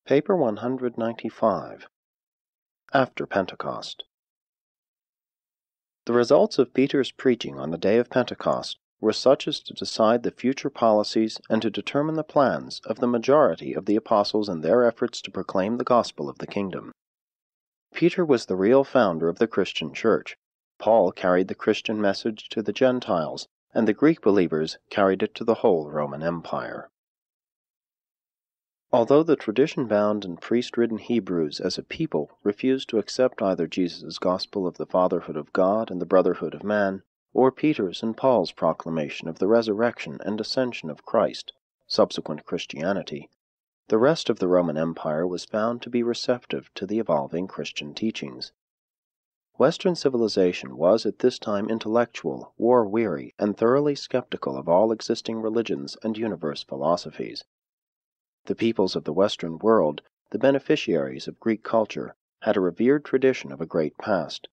Paper 195. After Pentecost. The results of Peter's preaching on the day of Pentecost were such as to decide the future policies and to determine the plans of the majority of the apostles in their efforts to proclaim the gospel of the kingdom. Peter was the real founder of the Christian church. Paul carried the Christian message to the Gentiles, and the Greek believers carried it to the whole Roman Empire. Although the tradition-bound and priest-ridden Hebrews as a people refused to accept either Jesus' gospel of the fatherhood of God and the brotherhood of man, or Peter's and Paul's proclamation of the resurrection and ascension of Christ, subsequent Christianity, the rest of the Roman Empire was found to be receptive to the evolving Christian teachings. Western civilization was at this time intellectual, war-weary, and thoroughly skeptical of all existing religions and universe philosophies. The peoples of the Western world, the beneficiaries of Greek culture, had a revered tradition of a great past.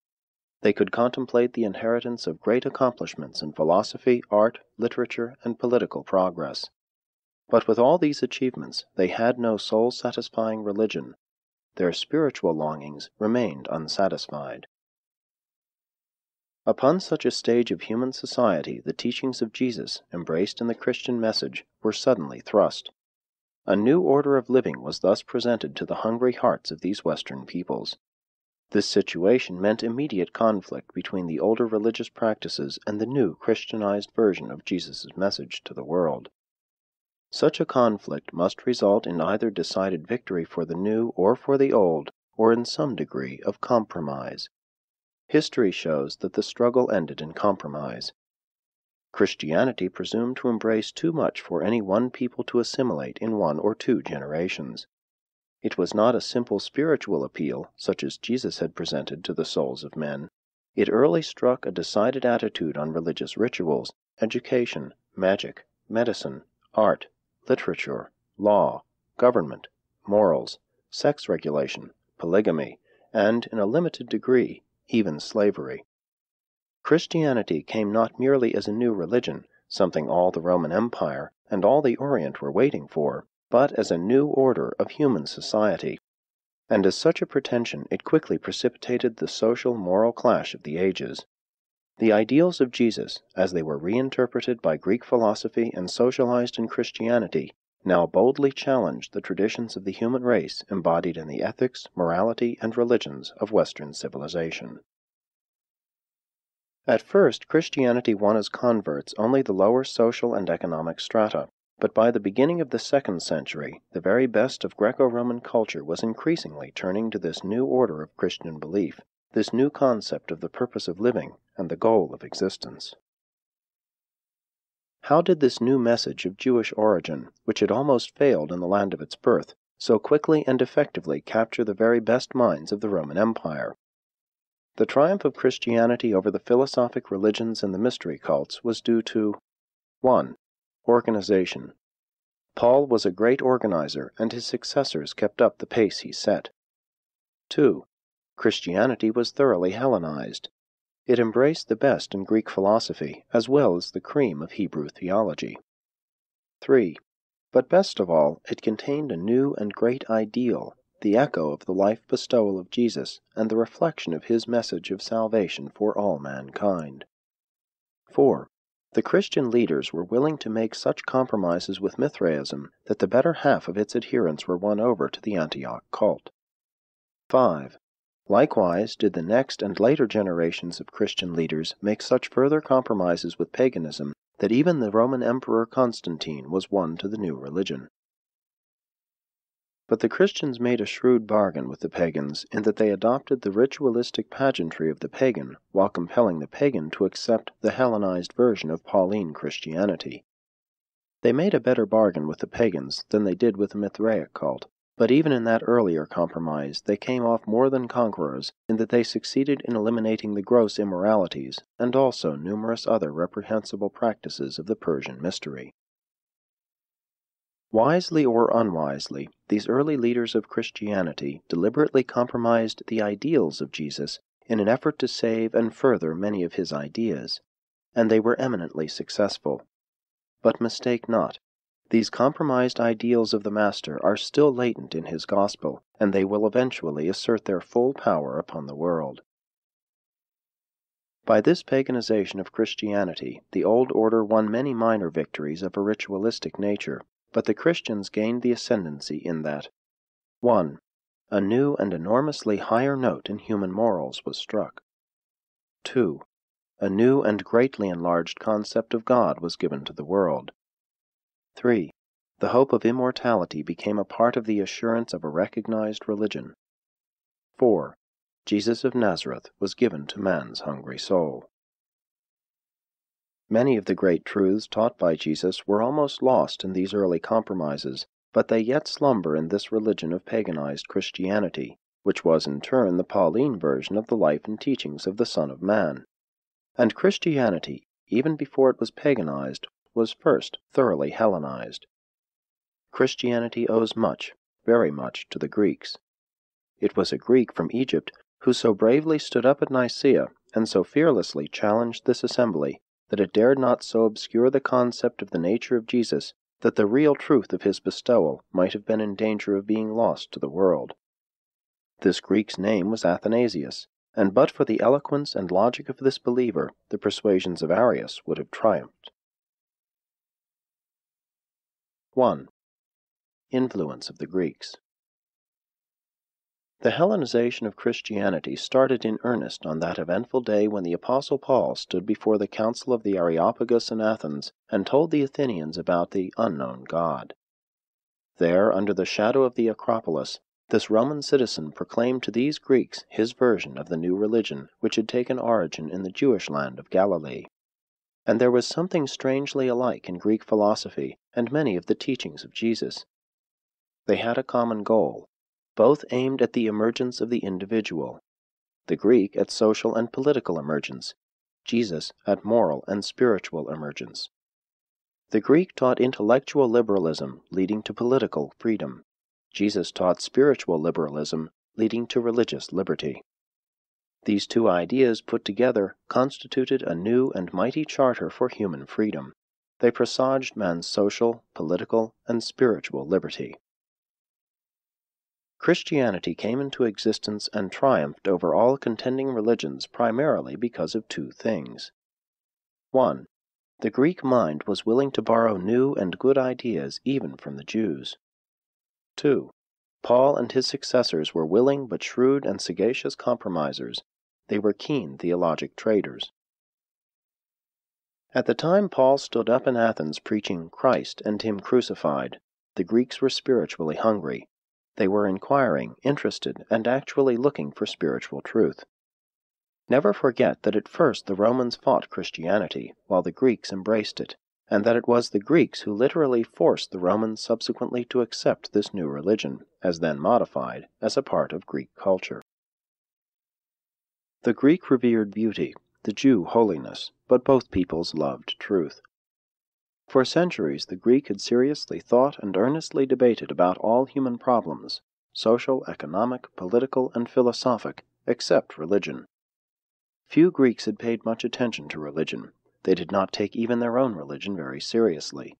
They could contemplate the inheritance of great accomplishments in philosophy, art, literature, and political progress. But with all these achievements, they had no soul-satisfying religion. Their spiritual longings remained unsatisfied. Upon such a stage of human society, the teachings of Jesus, embraced in the Christian message, were suddenly thrust. A new order of living was thus presented to the hungry hearts of these Western peoples. This situation meant immediate conflict between the older religious practices and the new Christianized version of Jesus' message to the world. Such a conflict must result in either decided victory for the new or for the old, or in some degree of compromise. History shows that the struggle ended in compromise. Christianity presumed to embrace too much for any one people to assimilate in 1 or 2 generations. It was not a simple spiritual appeal, such as Jesus had presented to the souls of men. It early struck a decided attitude on religious rituals, education, magic, medicine, art, literature, law, government, morals, sex regulation, polygamy, and, in a limited degree, even slavery. Christianity came not merely as a new religion, something all the Roman Empire and all the Orient were waiting for, but as a new order of human society. And as such a pretension, it quickly precipitated the social-moral clash of the ages. The ideals of Jesus, as they were reinterpreted by Greek philosophy and socialized in Christianity, now boldly challenged the traditions of the human race embodied in the ethics, morality, and religions of Western civilization. At first, Christianity won as converts only the lower social and economic strata, but by the beginning of the 2nd century, the very best of Greco-Roman culture was increasingly turning to this new order of Christian belief, this new concept of the purpose of living and the goal of existence. How did this new message of Jewish origin, which had almost failed in the land of its birth, so quickly and effectively capture the very best minds of the Roman Empire? The triumph of Christianity over the philosophic religions and the mystery cults was due to 1. Organization. Paul was a great organizer, and his successors kept up the pace he set. 2. Christianity was thoroughly Hellenized. It embraced the best in Greek philosophy, as well as the cream of Hebrew theology. 3. But best of all, it contained a new and great ideal, the echo of the life bestowal of Jesus and the reflection of his message of salvation for all mankind. 4. The Christian leaders were willing to make such compromises with Mithraism that the better half of its adherents were won over to the Antioch cult. 5. Likewise did the next and later generations of Christian leaders make such further compromises with paganism that even the Roman Emperor Constantine was won to the new religion. But the Christians made a shrewd bargain with the pagans in that they adopted the ritualistic pageantry of the pagan while compelling the pagan to accept the Hellenized version of Pauline Christianity. They made a better bargain with the pagans than they did with the Mithraic cult, but even in that earlier compromise they came off more than conquerors in that they succeeded in eliminating the gross immoralities and also numerous other reprehensible practices of the Persian mystery. Wisely or unwisely, these early leaders of Christianity deliberately compromised the ideals of Jesus in an effort to save and further many of his ideas, and they were eminently successful. But mistake not, These compromised ideals of the Master are still latent in his gospel, and they will eventually assert their full power upon the world. By this paganization of Christianity, the old order won many minor victories of a ritualistic nature, but the Christians gained the ascendancy in that 1. A new and enormously higher note in human morals was struck. 2. A new and greatly enlarged concept of God was given to the world. 3. The hope of immortality became a part of the assurance of a recognized religion. 4. Jesus of Nazareth was given to man's hungry soul. Many of the great truths taught by Jesus were almost lost in these early compromises, but they yet slumber in this religion of paganized Christianity, which was in turn the Pauline version of the life and teachings of the Son of Man. And Christianity, even before it was paganized, was first thoroughly Hellenized. Christianity owes much, very much, to the Greeks. It was a Greek from Egypt who so bravely stood up at Nicaea and so fearlessly challenged this assembly that it dared not so obscure the concept of the nature of Jesus that the real truth of his bestowal might have been in danger of being lost to the world. This Greek's name was Athanasius, and but for the eloquence and logic of this believer, the persuasions of Arius would have triumphed. 1. Influence of the Greeks. The Hellenization of Christianity started in earnest on that eventful day when the Apostle Paul stood before the Council of the Areopagus in Athens and told the Athenians about the unknown God. There, under the shadow of the Acropolis, this Roman citizen proclaimed to these Greeks his version of the new religion which had taken origin in the Jewish land of Galilee. And there was something strangely alike in Greek philosophy and many of the teachings of Jesus. They had a common goal. Both aimed at the emergence of the individual, the Greek at social and political emergence, Jesus at moral and spiritual emergence. The Greek taught intellectual liberalism leading to political freedom. Jesus taught spiritual liberalism leading to religious liberty. These two ideas put together constituted a new and mighty charter for human freedom. They presaged man's social, political, and spiritual liberty. Christianity came into existence and triumphed over all contending religions primarily because of two things. 1. The Greek mind was willing to borrow new and good ideas even from the Jews. 2. Paul and his successors were willing but shrewd and sagacious compromisers. They were keen theologic traders. At the time Paul stood up in Athens preaching Christ and Him crucified, the Greeks were spiritually hungry. They were inquiring, interested, and actually looking for spiritual truth. Never forget that at first the Romans fought Christianity, while the Greeks embraced it, and that it was the Greeks who literally forced the Romans subsequently to accept this new religion, as then modified, as a part of Greek culture. The Greek revered beauty, the Jew holiness, but both peoples loved truth. For centuries the Greek had seriously thought and earnestly debated about all human problems, social, economic, political, and philosophic, except religion. Few Greeks had paid much attention to religion. They did not take even their own religion very seriously.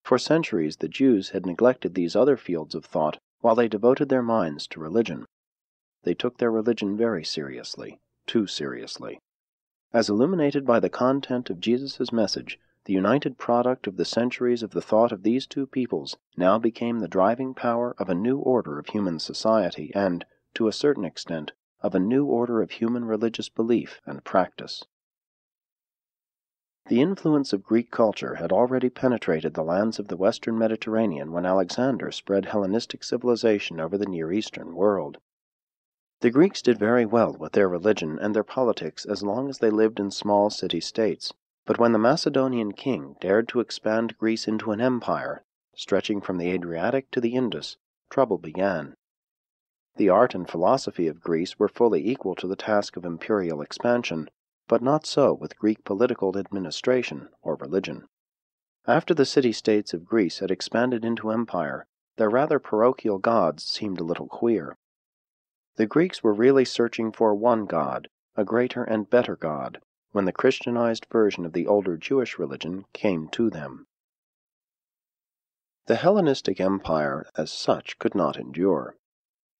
For centuries the Jews had neglected these other fields of thought while they devoted their minds to religion. They took their religion very seriously, too seriously. As illuminated by the content of Jesus' message, the united product of the centuries of the thought of these two peoples now became the driving power of a new order of human society and, to a certain extent, of a new order of human religious belief and practice. The influence of Greek culture had already penetrated the lands of the western Mediterranean when Alexander spread Hellenistic civilization over the Near Eastern world. The Greeks did very well with their religion and their politics as long as they lived in small city-states. But when the Macedonian king dared to expand Greece into an empire, stretching from the Adriatic to the Indus, trouble began. The art and philosophy of Greece were fully equal to the task of imperial expansion, but not so with Greek political administration or religion. After the city-states of Greece had expanded into empire, their rather parochial gods seemed a little queer. The Greeks were really searching for one God, a greater and better God, when the Christianized version of the older Jewish religion came to them. The Hellenistic Empire, as such, could not endure.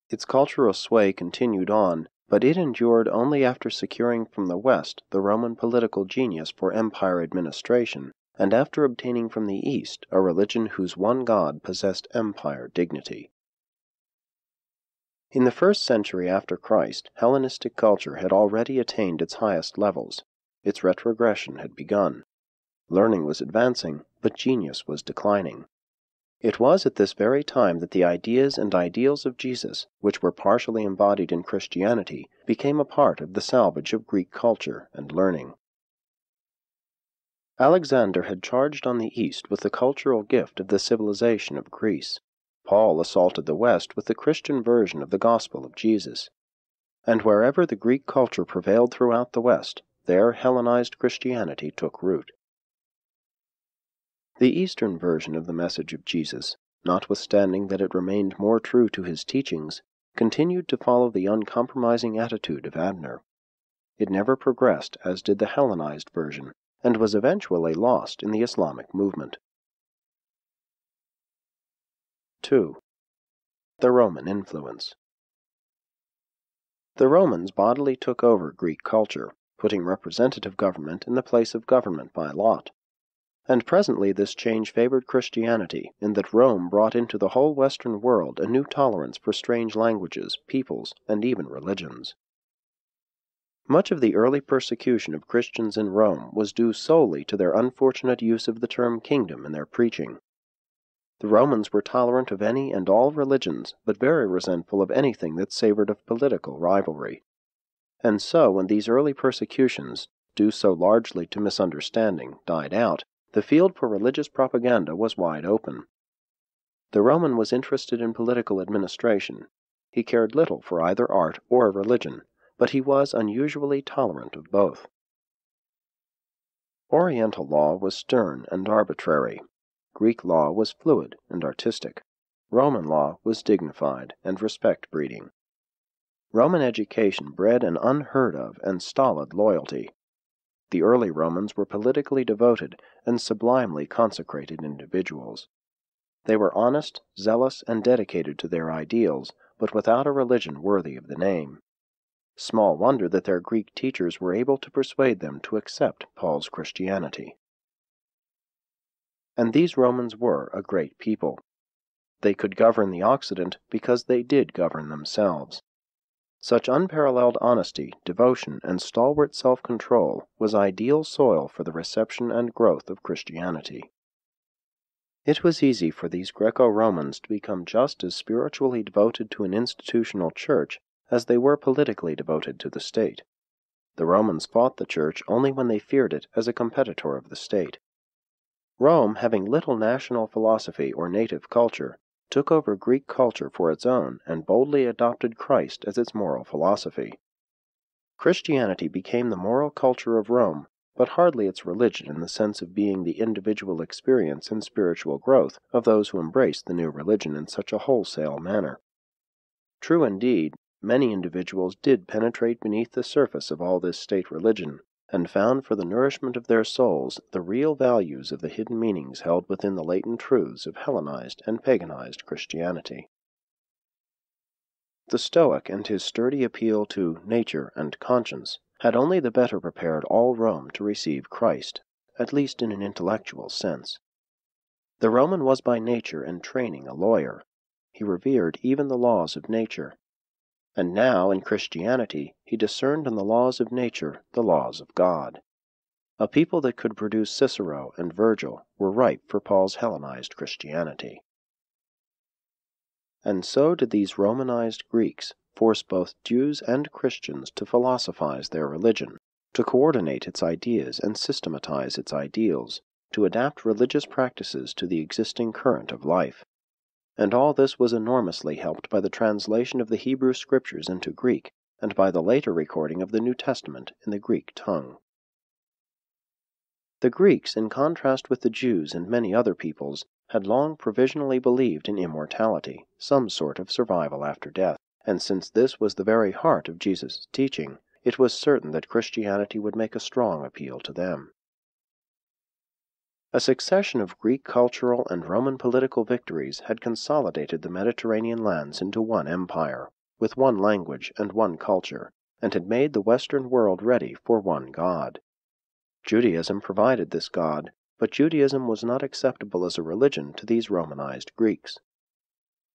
Its cultural sway continued on, but it endured only after securing from the West the Roman political genius for empire administration, and after obtaining from the East a religion whose one god possessed empire dignity. In the first century after Christ, Hellenistic culture had already attained its highest levels. Its retrogression had begun. Learning was advancing, but genius was declining. It was at this very time that the ideas and ideals of Jesus, which were partially embodied in Christianity, became a part of the salvage of Greek culture and learning. Alexander had charged on the East with the cultural gift of the civilization of Greece. Paul assaulted the West with the Christian version of the gospel of Jesus. And wherever the Greek culture prevailed throughout the West, there Hellenized Christianity took root. The Eastern version of the message of Jesus, notwithstanding that it remained more true to his teachings, continued to follow the uncompromising attitude of Abner. It never progressed as did the Hellenized version, and was eventually lost in the Islamic movement. 2. The Roman influence. The Romans bodily took over Greek culture, putting representative government in the place of government by lot. And presently this change favored Christianity, in that Rome brought into the whole Western world a new tolerance for strange languages, peoples, and even religions. Much of the early persecution of Christians in Rome was due solely to their unfortunate use of the term kingdom in their preaching. The Romans were tolerant of any and all religions, but very resentful of anything that savored of political rivalry. And so, when these early persecutions, due so largely to misunderstanding, died out, the field for religious propaganda was wide open. The Roman was interested in political administration. He cared little for either art or religion, but he was unusually tolerant of both. Oriental law was stern and arbitrary. Greek law was fluid and artistic. Roman law was dignified and respect-breeding. Roman education bred an unheard of and stolid loyalty. The early Romans were politically devoted and sublimely consecrated individuals. They were honest, zealous, and dedicated to their ideals, but without a religion worthy of the name. Small wonder that their Greek teachers were able to persuade them to accept Paul's Christianity. And these Romans were a great people. They could govern the Occident because they did govern themselves. Such unparalleled honesty, devotion, and stalwart self-control was ideal soil for the reception and growth of Christianity. It was easy for these Greco-Romans to become just as spiritually devoted to an institutional church as they were politically devoted to the state. The Romans fought the church only when they feared it as a competitor of the state. Rome, having little national philosophy or native culture, took over Greek culture for its own and boldly adopted Christ as its moral philosophy. Christianity became the moral culture of Rome, but hardly its religion in the sense of being the individual experience and spiritual growth of those who embraced the new religion in such a wholesale manner. True indeed, many individuals did penetrate beneath the surface of all this state religion, and found for the nourishment of their souls the real values of the hidden meanings held within the latent truths of Hellenized and paganized Christianity. The Stoic and his sturdy appeal to nature and conscience had only the better prepared all Rome to receive Christ, at least in an intellectual sense. The Roman was by nature and training a lawyer. He revered even the laws of nature. And now, in Christianity, he discerned in the laws of nature the laws of God. A people that could produce Cicero and Virgil were ripe for Paul's Hellenized Christianity. And so did these Romanized Greeks force both Jews and Christians to philosophize their religion, to coordinate its ideas and systematize its ideals, to adapt religious practices to the existing current of life. And all this was enormously helped by the translation of the Hebrew Scriptures into Greek, and by the later recording of the New Testament in the Greek tongue. The Greeks, in contrast with the Jews and many other peoples, had long provisionally believed in immortality, some sort of survival after death, and since this was the very heart of Jesus' teaching, it was certain that Christianity would make a strong appeal to them. A succession of Greek cultural and Roman political victories had consolidated the Mediterranean lands into one empire, with one language and one culture, and had made the Western world ready for one God. Judaism provided this God, but Judaism was not acceptable as a religion to these Romanized Greeks.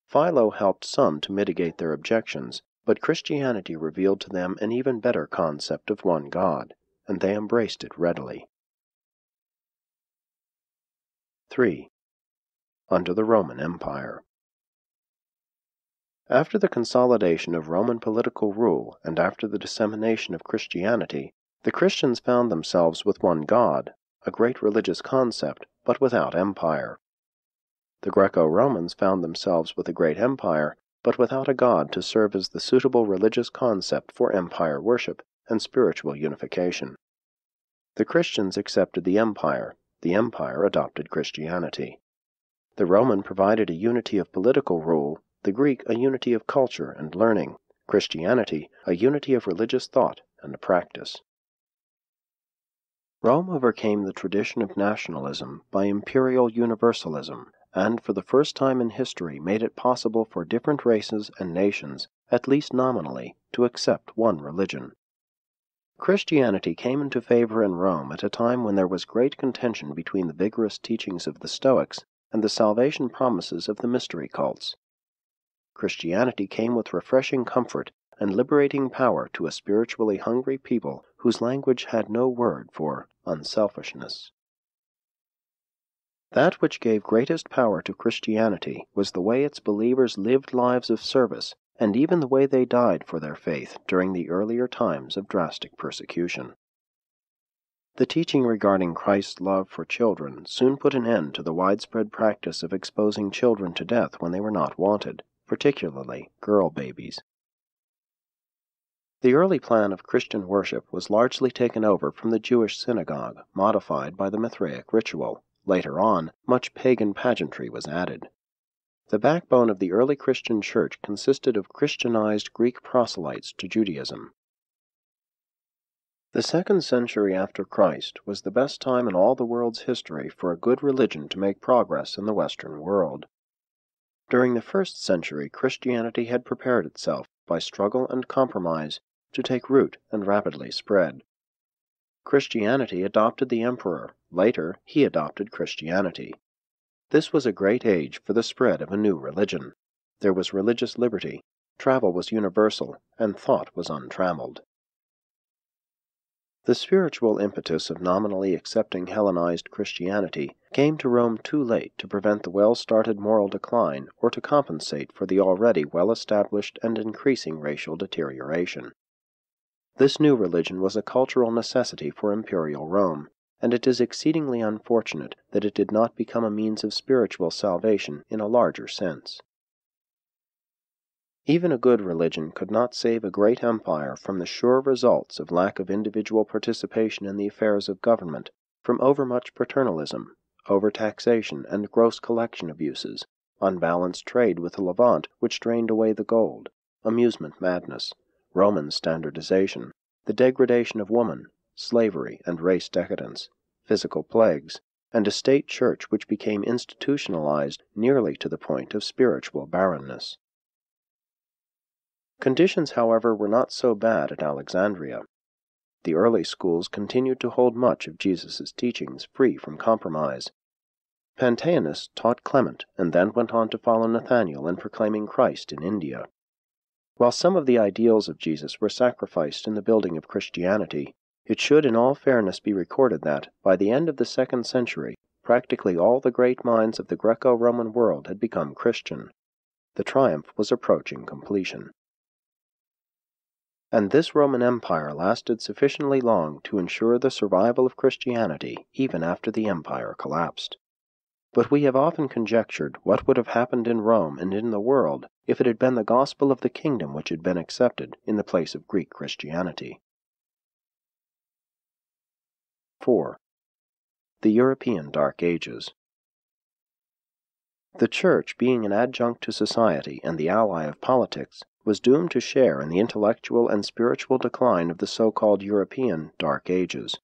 Philo helped some to mitigate their objections, but Christianity revealed to them an even better concept of one God, and they embraced it readily. 3. Under the Roman Empire. After the consolidation of Roman political rule and after the dissemination of Christianity, the Christians found themselves with one God, a great religious concept, but without empire. The Greco-Romans found themselves with a great empire, but without a God to serve as the suitable religious concept for empire worship and spiritual unification. The Christians accepted the empire adopted Christianity. The Roman provided a unity of political rule, the Greek a unity of culture and learning, Christianity a unity of religious thought and practice. Rome overcame the tradition of nationalism by imperial universalism, and for the first time in history made it possible for different races and nations, at least nominally, to accept one religion. Christianity came into favor in Rome at a time when there was great contention between the vigorous teachings of the Stoics and the salvation promises of the mystery cults. Christianity came with refreshing comfort and liberating power to a spiritually hungry people whose language had no word for unselfishness. That which gave greatest power to Christianity was the way its believers lived lives of service, and even the way they died for their faith during the earlier times of drastic persecution. The teaching regarding Christ's love for children soon put an end to the widespread practice of exposing children to death when they were not wanted, particularly girl babies. The early plan of Christian worship was largely taken over from the Jewish synagogue, modified by the Mithraic ritual. Later on, much pagan pageantry was added. The backbone of the early Christian church consisted of Christianized Greek proselytes to Judaism. The 2nd century after Christ was the best time in all the world's history for a good religion to make progress in the Western world. During the 1st century, Christianity had prepared itself, by struggle and compromise, to take root and rapidly spread. Christianity adopted the emperor. Later, he adopted Christianity. This was a great age for the spread of a new religion. There was religious liberty, travel was universal, and thought was untrammeled. The spiritual impetus of nominally accepting Hellenized Christianity came to Rome too late to prevent the well-started moral decline or to compensate for the already well-established and increasing racial deterioration. This new religion was a cultural necessity for imperial Rome, and it is exceedingly unfortunate that it did not become a means of spiritual salvation in a larger sense. Even a good religion could not save a great empire from the sure results of lack of individual participation in the affairs of government, from overmuch paternalism, overtaxation and gross collection abuses, unbalanced trade with the Levant which drained away the gold, amusement madness, Roman standardization, the degradation of woman, slavery and race decadence, physical plagues, and a state church which became institutionalized nearly to the point of spiritual barrenness. Conditions, however, were not so bad at Alexandria. The early schools continued to hold much of Jesus' teachings free from compromise. Pantaenus taught Clement and then went on to follow Nathanael in proclaiming Christ in India. While some of the ideals of Jesus were sacrificed in the building of Christianity, it should in all fairness be recorded that, by the end of the 2nd century, practically all the great minds of the Greco-Roman world had become Christian. The triumph was approaching completion. And this Roman Empire lasted sufficiently long to ensure the survival of Christianity even after the empire collapsed. But we have often conjectured what would have happened in Rome and in the world if it had been the gospel of the kingdom which had been accepted in the place of Greek Christianity. 4. The European Dark Ages. The Church, being an adjunct to society and the ally of politics, was doomed to share in the intellectual and spiritual decline of the so-called European Dark Ages.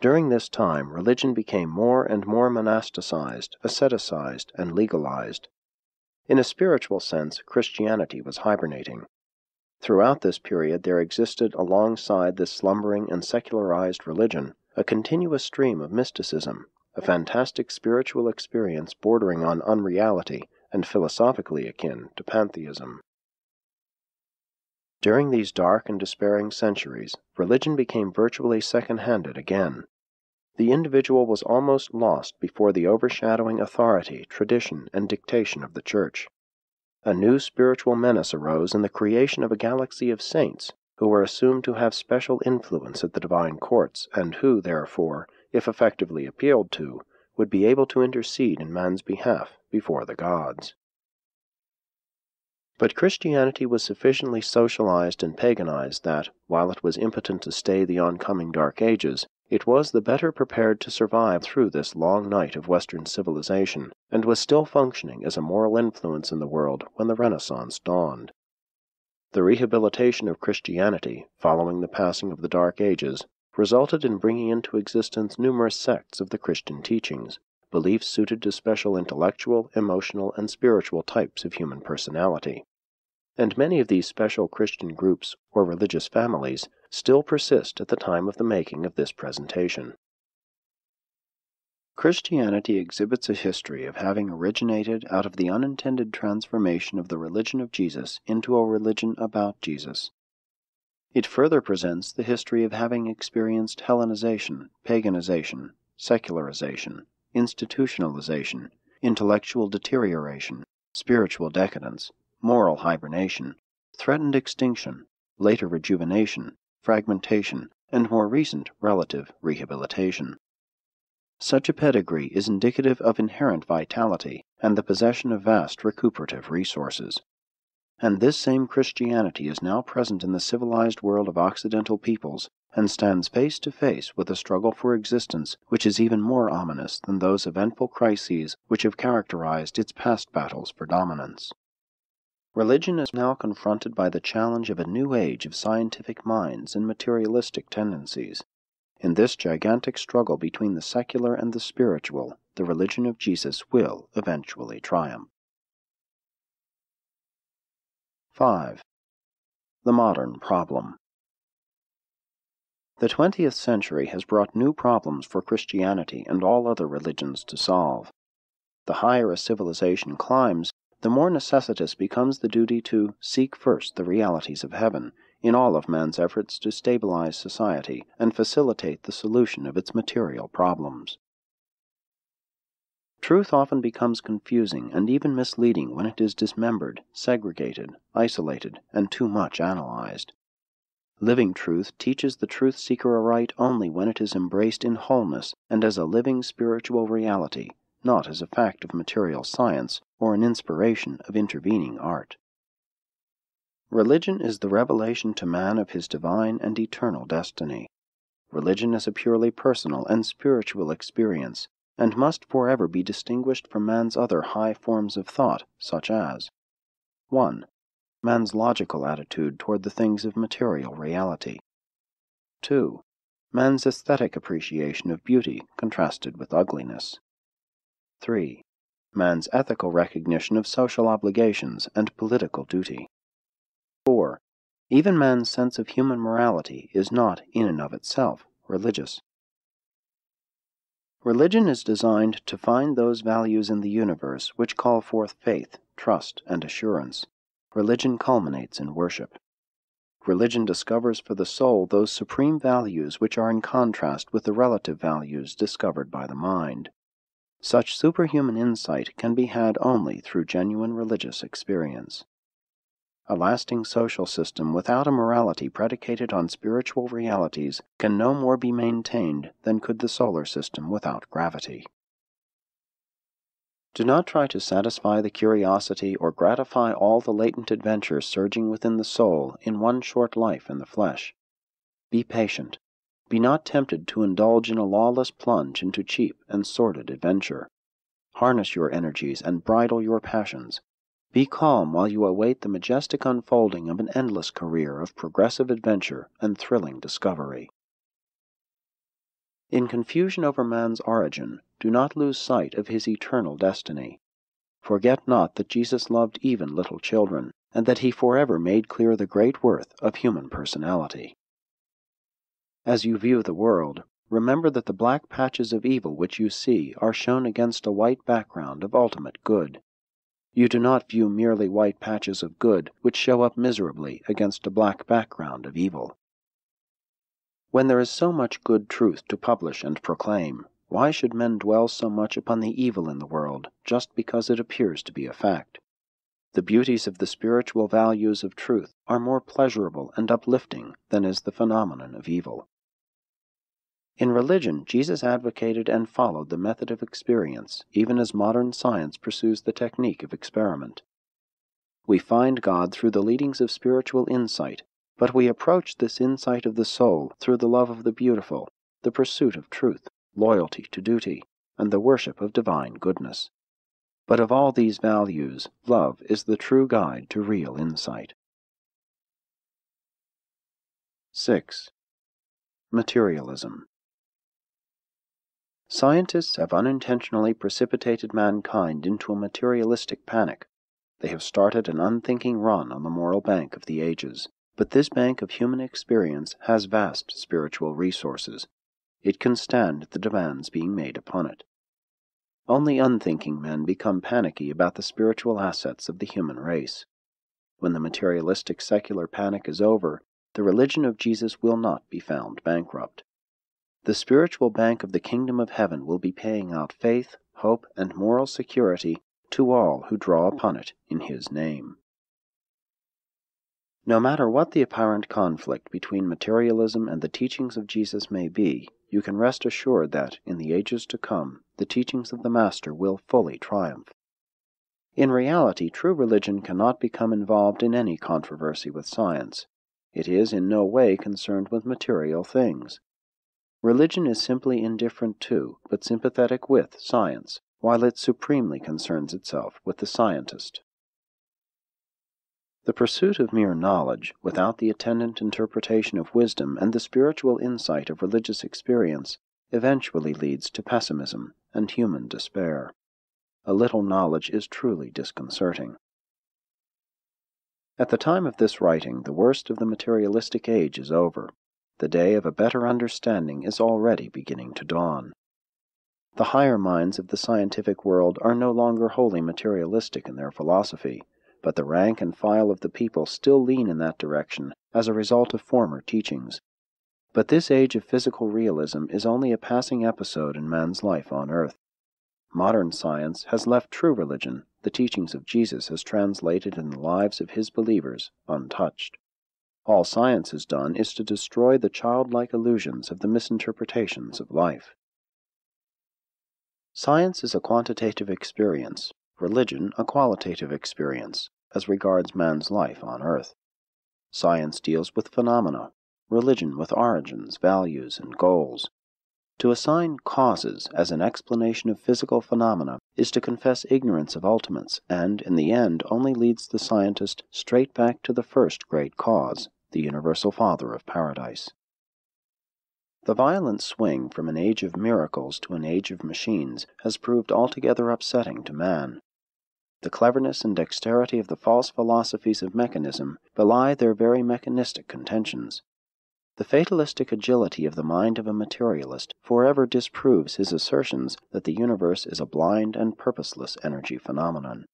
During this time, religion became more and more monasticized, asceticized, and legalized. In a spiritual sense, Christianity was hibernating. Throughout this period there existed alongside this slumbering and secularized religion a continuous stream of mysticism, a fantastic spiritual experience bordering on unreality and philosophically akin to pantheism. During these dark and despairing centuries, religion became virtually second-handed again. The individual was almost lost before the overshadowing authority, tradition, and dictation of the Church. A new spiritual menace arose in the creation of a galaxy of saints who were assumed to have special influence at the divine courts, and who, therefore, if effectively appealed to, would be able to intercede in man's behalf before the gods. But Christianity was sufficiently socialized and paganized that, while it was impotent to stay the oncoming Dark Ages, it was the better prepared to survive through this long night of Western civilization, and was still functioning as a moral influence in the world when the Renaissance dawned. The rehabilitation of Christianity, following the passing of the Dark Ages, resulted in bringing into existence numerous sects of the Christian teachings, beliefs suited to special intellectual, emotional, and spiritual types of human personality. And many of these special Christian groups or religious families still persist at the time of the making of this presentation. Christianity exhibits a history of having originated out of the unintended transformation of the religion of Jesus into a religion about Jesus. It further presents the history of having experienced Hellenization, paganization, secularization, institutionalization, intellectual deterioration, spiritual decadence, moral hibernation, threatened extinction, later rejuvenation, fragmentation, and more recent relative rehabilitation. Such a pedigree is indicative of inherent vitality and the possession of vast recuperative resources. And this same Christianity is now present in the civilized world of Occidental peoples and stands face to face with a struggle for existence which is even more ominous than those eventful crises which have characterized its past battles for dominance. Religion is now confronted by the challenge of a new age of scientific minds and materialistic tendencies. In this gigantic struggle between the secular and the spiritual, the religion of Jesus will eventually triumph. 5. The modern problem. The 20th century has brought new problems for Christianity and all other religions to solve. The higher a civilization climbs, the more necessitous becomes the duty to seek first the realities of heaven in all of man's efforts to stabilize society and facilitate the solution of its material problems. Truth often becomes confusing and even misleading when it is dismembered, segregated, isolated, and too much analyzed. Living truth teaches the truth seeker aright only when it is embraced in wholeness and as a living spiritual reality, not as a fact of material science or an inspiration of intervening art. Religion is the revelation to man of his divine and eternal destiny. Religion is a purely personal and spiritual experience, and must forever be distinguished from man's other high forms of thought, such as 1. Man's logical attitude toward the things of material reality. 2. Man's aesthetic appreciation of beauty contrasted with ugliness. 3. Man's ethical recognition of social obligations and political duty. 4. Even man's sense of human morality is not, in and of itself, religious. Religion is designed to find those values in the universe which call forth faith, trust, and assurance. Religion culminates in worship. Religion discovers for the soul those supreme values which are in contrast with the relative values discovered by the mind. Such superhuman insight can be had only through genuine religious experience. A lasting social system without a morality predicated on spiritual realities can no more be maintained than could the solar system without gravity. Do not try to satisfy the curiosity or gratify all the latent adventures surging within the soul in one short life in the flesh. Be patient. Be not tempted to indulge in a lawless plunge into cheap and sordid adventure. Harness your energies and bridle your passions. Be calm while you await the majestic unfolding of an endless career of progressive adventure and thrilling discovery. In confusion over man's origin, do not lose sight of his eternal destiny. Forget not that Jesus loved even little children, and that he forever made clear the great worth of human personality. As you view the world, remember that the black patches of evil which you see are shown against a white background of ultimate good. You do not view merely white patches of good which show up miserably against a black background of evil. When there is so much good truth to publish and proclaim, why should men dwell so much upon the evil in the world just because it appears to be a fact? The beauties of the spiritual values of truth are more pleasurable and uplifting than is the phenomenon of evil. In religion, Jesus advocated and followed the method of experience, even as modern science pursues the technique of experiment. We find God through the leadings of spiritual insight, but we approach this insight of the soul through the love of the beautiful, the pursuit of truth, loyalty to duty, and the worship of divine goodness. But of all these values, love is the true guide to real insight. 6. Materialism. Scientists have unintentionally precipitated mankind into a materialistic panic. They have started an unthinking run on the moral bank of the ages. But this bank of human experience has vast spiritual resources. It can stand the demands being made upon it. Only unthinking men become panicky about the spiritual assets of the human race. When the materialistic secular panic is over, the religion of Jesus will not be found bankrupt. The spiritual bank of the kingdom of heaven will be paying out faith, hope, and moral security to all who draw upon it in his name. No matter what the apparent conflict between materialism and the teachings of Jesus may be, you can rest assured that, in the ages to come, the teachings of the Master will fully triumph. In reality, true religion cannot become involved in any controversy with science. It is in no way concerned with material things. Religion is simply indifferent to, but sympathetic with, science, while it supremely concerns itself with the scientist. The pursuit of mere knowledge, without the attendant interpretation of wisdom and the spiritual insight of religious experience, eventually leads to pessimism and human despair. A little knowledge is truly disconcerting. At the time of this writing, the worst of the materialistic age is over. The day of a better understanding is already beginning to dawn. The higher minds of the scientific world are no longer wholly materialistic in their philosophy, but the rank and file of the people still lean in that direction as a result of former teachings. But this age of physical realism is only a passing episode in man's life on earth. Modern science has left true religion, the teachings of Jesus as translated in the lives of his believers, untouched. All science has done is to destroy the childlike illusions of the misinterpretations of life. Science is a quantitative experience, religion a qualitative experience, as regards man's life on earth. Science deals with phenomena, religion with origins, values, and goals. To assign causes as an explanation of physical phenomena is to confess ignorance of ultimates, and, in the end, only leads the scientist straight back to the first great cause, the universal Father of Paradise. The violent swing from an age of miracles to an age of machines has proved altogether upsetting to man. The cleverness and dexterity of the false philosophies of mechanism belie their very mechanistic contentions. The fatalistic agility of the mind of a materialist forever disproves his assertions that the universe is a blind and purposeless energy phenomenon.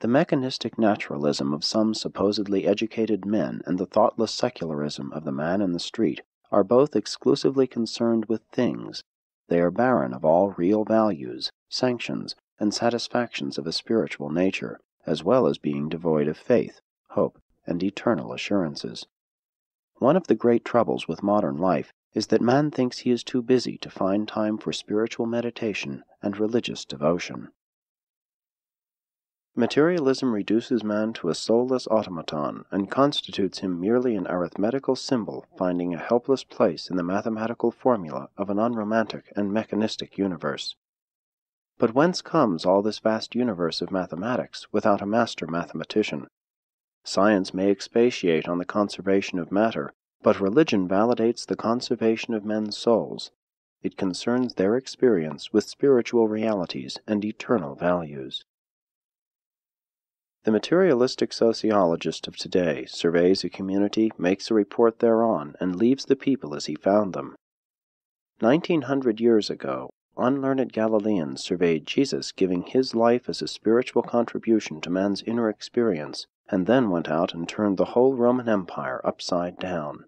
The mechanistic naturalism of some supposedly educated men and the thoughtless secularism of the man in the street are both exclusively concerned with things. They are barren of all real values, sanctions, and satisfactions of a spiritual nature, as well as being devoid of faith, hope, and eternal assurances. One of the great troubles with modern life is that man thinks he is too busy to find time for spiritual meditation and religious devotion. Materialism reduces man to a soulless automaton and constitutes him merely an arithmetical symbol finding a helpless place in the mathematical formula of an unromantic and mechanistic universe. But whence comes all this vast universe of mathematics without a master mathematician? Science may expatiate on the conservation of matter, But religion validates the conservation of men's souls. It concerns their experience with spiritual realities and eternal values. The materialistic sociologist of today surveys a community, makes a report thereon, and leaves the people as he found them. 1900 years ago, unlearned Galileans surveyed Jesus giving his life as a spiritual contribution to man's inner experience, and then went out and turned the whole Roman Empire upside down.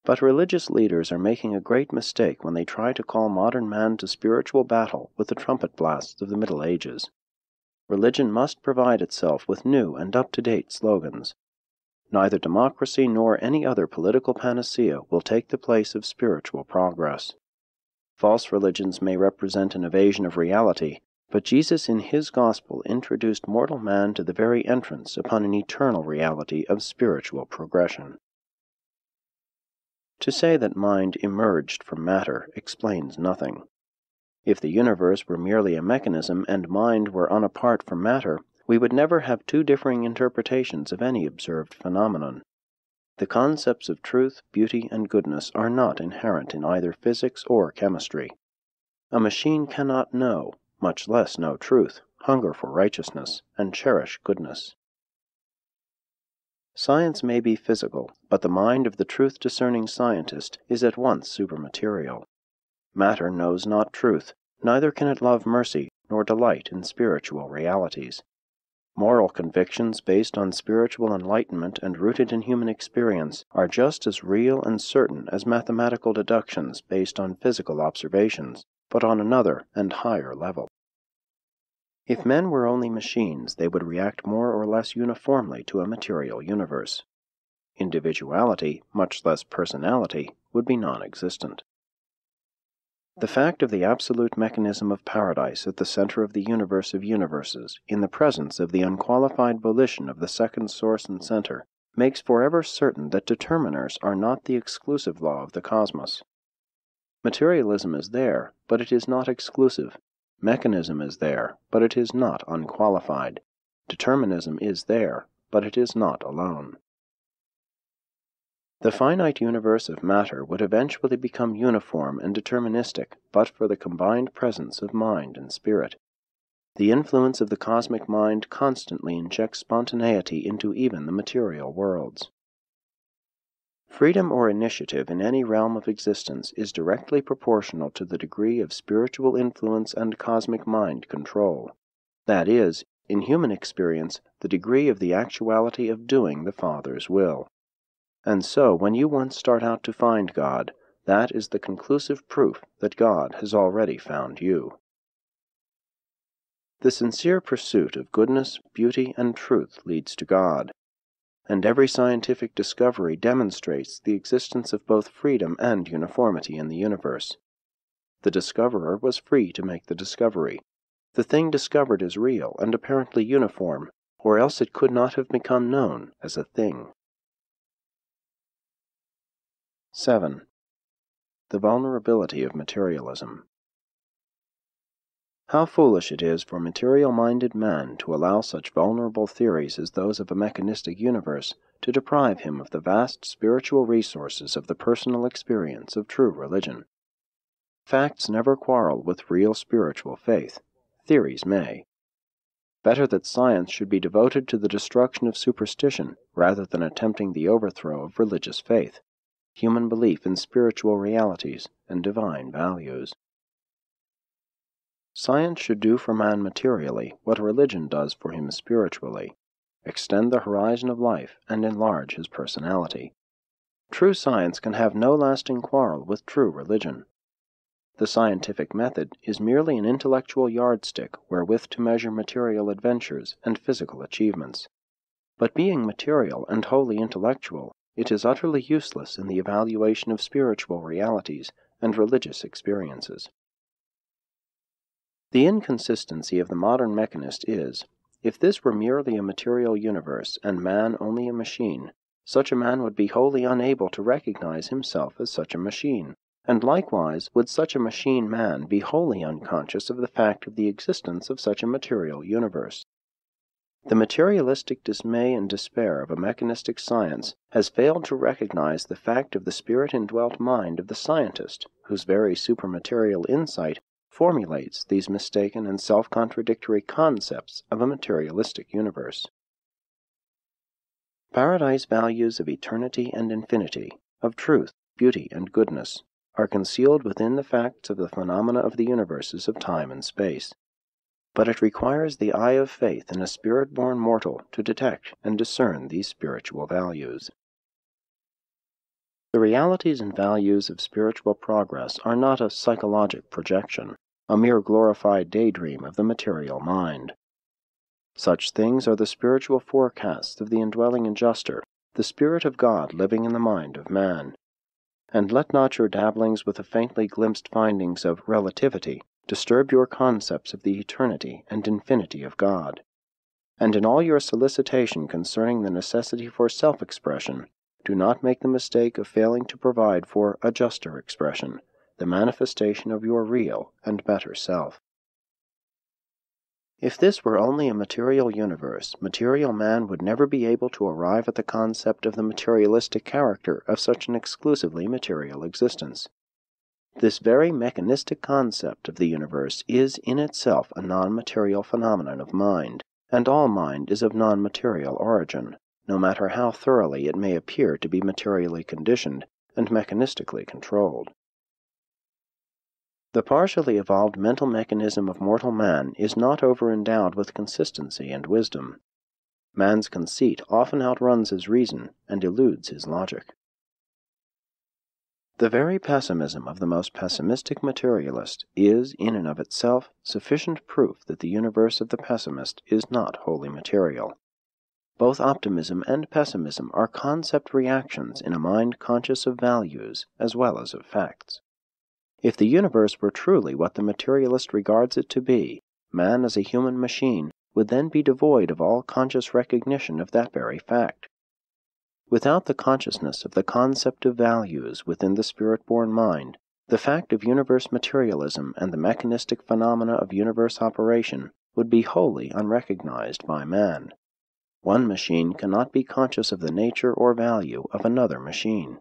But religious leaders are making a great mistake when they try to call modern man to spiritual battle with the trumpet blasts of the Middle Ages. Religion must provide itself with new and up-to-date slogans. Neither democracy nor any other political panacea will take the place of spiritual progress. False religions may represent an evasion of reality, but Jesus in his gospel introduced mortal man to the very entrance upon an eternal reality of spiritual progression. To say that mind emerged from matter explains nothing. If the universe were merely a mechanism and mind were unapart from matter, we would never have two differing interpretations of any observed phenomenon. The concepts of truth, beauty, and goodness are not inherent in either physics or chemistry. A machine cannot know, much less know truth, hunger for righteousness, and cherish goodness. Science may be physical, but the mind of the truth-discerning scientist is at once supermaterial. Matter knows not truth, neither can it love mercy nor delight in spiritual realities. Moral convictions based on spiritual enlightenment and rooted in human experience are just as real and certain as mathematical deductions based on physical observations, but on another and higher level. If men were only machines, they would react more or less uniformly to a material universe. Individuality, much less personality, would be non-existent. The fact of the absolute mechanism of paradise at the center of the universe of universes, in the presence of the unqualified volition of the second source and center, makes forever certain that determiners are not the exclusive law of the cosmos. Materialism is there, but it is not exclusive. Mechanism is there, but it is not unqualified. Determinism is there, but it is not alone. The finite universe of matter would eventually become uniform and deterministic but for the combined presence of mind and spirit. The influence of the cosmic mind constantly injects spontaneity into even the material worlds. Freedom or initiative in any realm of existence is directly proportional to the degree of spiritual influence and cosmic mind control. That is, in human experience, the degree of the actuality of doing the Father's will. And so, when you once start out to find God, that is the conclusive proof that God has already found you. The sincere pursuit of goodness, beauty, and truth leads to God, and every scientific discovery demonstrates the existence of both freedom and uniformity in the universe. The discoverer was free to make the discovery. The thing discovered is real and apparently uniform, or else it could not have become known as a thing. 7. The vulnerability of materialism. How foolish it is for material-minded man to allow such vulnerable theories as those of a mechanistic universe to deprive him of the vast spiritual resources of the personal experience of true religion. Facts never quarrel with real spiritual faith. Theories may. Better that science should be devoted to the destruction of superstition rather than attempting the overthrow of religious faith, human belief in spiritual realities, and divine values. Science should do for man materially what religion does for him spiritually, extend the horizon of life and enlarge his personality. True science can have no lasting quarrel with true religion. The scientific method is merely an intellectual yardstick wherewith to measure material adventures and physical achievements. But being material and wholly intellectual, it is utterly useless in the evaluation of spiritual realities and religious experiences. The inconsistency of the modern mechanist is, if this were merely a material universe and man only a machine, such a man would be wholly unable to recognize himself as such a machine, and likewise would such a machine man be wholly unconscious of the fact of the existence of such a material universe. The materialistic dismay and despair of a mechanistic science has failed to recognize the fact of the spirit-indwelt mind of the scientist, whose very supermaterial insight formulates these mistaken and self-contradictory concepts of a materialistic universe. Paradise values of eternity and infinity, of truth, beauty, and goodness, are concealed within the facts of the phenomena of the universes of time and space. But it requires the eye of faith in a spirit-born mortal to detect and discern these spiritual values. The realities and values of spiritual progress are not a psychologic projection, a mere glorified daydream of the material mind. Such things are the spiritual forecasts of the indwelling adjuster, the Spirit of God living in the mind of man. And let not your dabblings with the faintly glimpsed findings of relativity disturb your concepts of the eternity and infinity of God. And in all your solicitation concerning the necessity for self-expression, do not make the mistake of failing to provide for a juster expression, the manifestation of your real and better self. If this were only a material universe, material man would never be able to arrive at the concept of the materialistic character of such an exclusively material existence. This very mechanistic concept of the universe is in itself a non-material phenomenon of mind, and all mind is of non-material origin, no matter how thoroughly it may appear to be materially conditioned and mechanistically controlled. The partially evolved mental mechanism of mortal man is not over-endowed with consistency and wisdom. Man's conceit often outruns his reason and eludes his logic. The very pessimism of the most pessimistic materialist is, in and of itself, sufficient proof that the universe of the pessimist is not wholly material. Both optimism and pessimism are concept reactions in a mind conscious of values as well as of facts. If the universe were truly what the materialist regards it to be, man as a human machine would then be devoid of all conscious recognition of that very fact. Without the consciousness of the concept of values within the spirit-born mind, the fact of universe materialism and the mechanistic phenomena of universe operation would be wholly unrecognized by man. One machine cannot be conscious of the nature or value of another machine.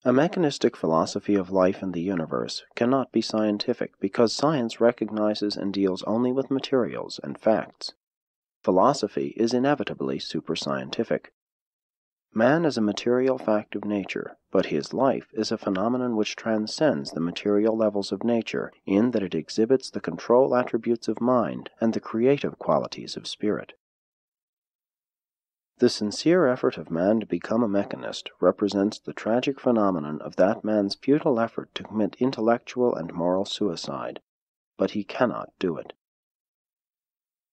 A mechanistic philosophy of life and the universe cannot be scientific because science recognizes and deals only with materials and facts. Philosophy is inevitably superscientific. Man is a material fact of nature, but his life is a phenomenon which transcends the material levels of nature in that it exhibits the control attributes of mind and the creative qualities of spirit. The sincere effort of man to become a mechanist represents the tragic phenomenon of that man's futile effort to commit intellectual and moral suicide, but he cannot do it.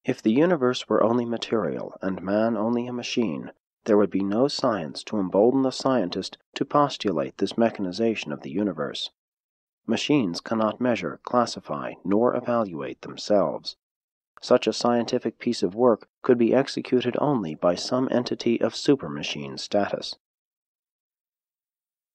If the universe were only material and man only a machine, there would be no science to embolden the scientist to postulate this mechanization of the universe. Machines cannot measure, classify, nor evaluate themselves. Such a scientific piece of work could be executed only by some entity of supermachine status.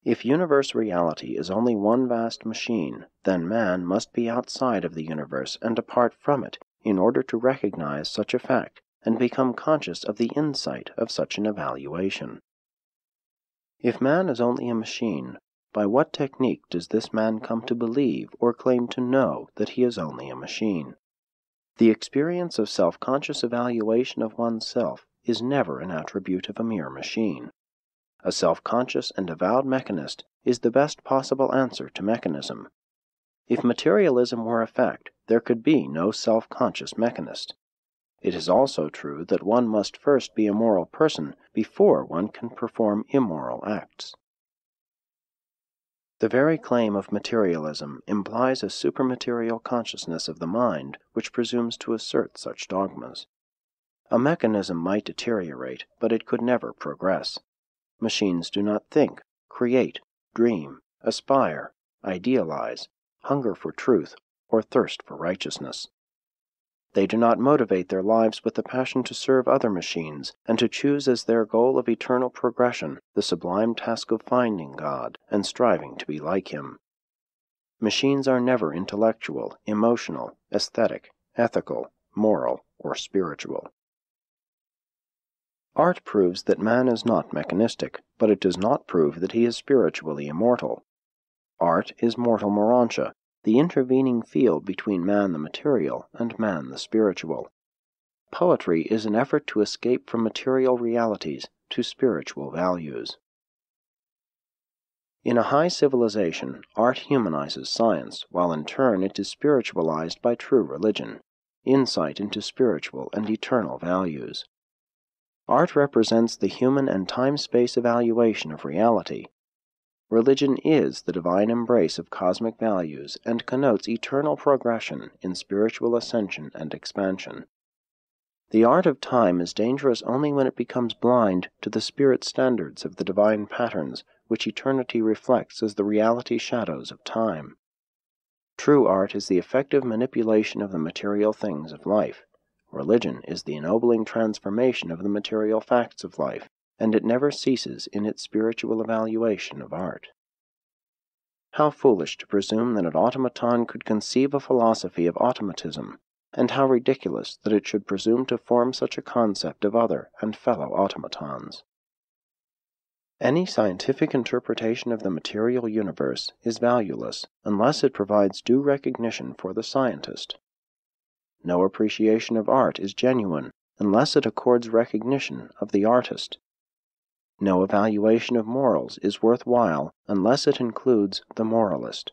If universe reality is only one vast machine, then man must be outside of the universe and apart from it in order to recognize such a fact and become conscious of the insight of such an evaluation. If man is only a machine, by what technique does this man come to believe or claim to know that he is only a machine? The experience of self-conscious evaluation of oneself is never an attribute of a mere machine. A self-conscious and avowed mechanist is the best possible answer to mechanism. If materialism were a fact, there could be no self-conscious mechanist. It is also true that one must first be a moral person before one can perform immoral acts. The very claim of materialism implies a supermaterial consciousness of the mind which presumes to assert such dogmas. A mechanism might deteriorate, but it could never progress. Machines do not think, create, dream, aspire, idealize, hunger for truth, or thirst for righteousness. They do not motivate their lives with the passion to serve other machines and to choose as their goal of eternal progression the sublime task of finding God and striving to be like Him. Machines are never intellectual, emotional, aesthetic, ethical, moral, or spiritual. Art proves that man is not mechanistic, but it does not prove that he is spiritually immortal. Art is mortal Urantia, the intervening field between man the material and man the spiritual. Poetry is an effort to escape from material realities to spiritual values. In a high civilization, art humanizes science, while in turn it is spiritualized by true religion, insight into spiritual and eternal values. Art represents the human and time-space evaluation of reality. Religion is the divine embrace of cosmic values and connotes eternal progression in spiritual ascension and expansion. The art of time is dangerous only when it becomes blind to the spirit standards of the divine patterns which eternity reflects as the reality shadows of time. True art is the effective manipulation of the material things of life. Religion is the ennobling transformation of the material facts of life, and it never ceases in its spiritual evaluation of art. How foolish to presume that an automaton could conceive a philosophy of automatism, and how ridiculous that it should presume to form such a concept of other and fellow automatons. Any scientific interpretation of the material universe is valueless unless it provides due recognition for the scientist. No appreciation of art is genuine unless it accords recognition of the artist. No evaluation of morals is worthwhile unless it includes the moralist.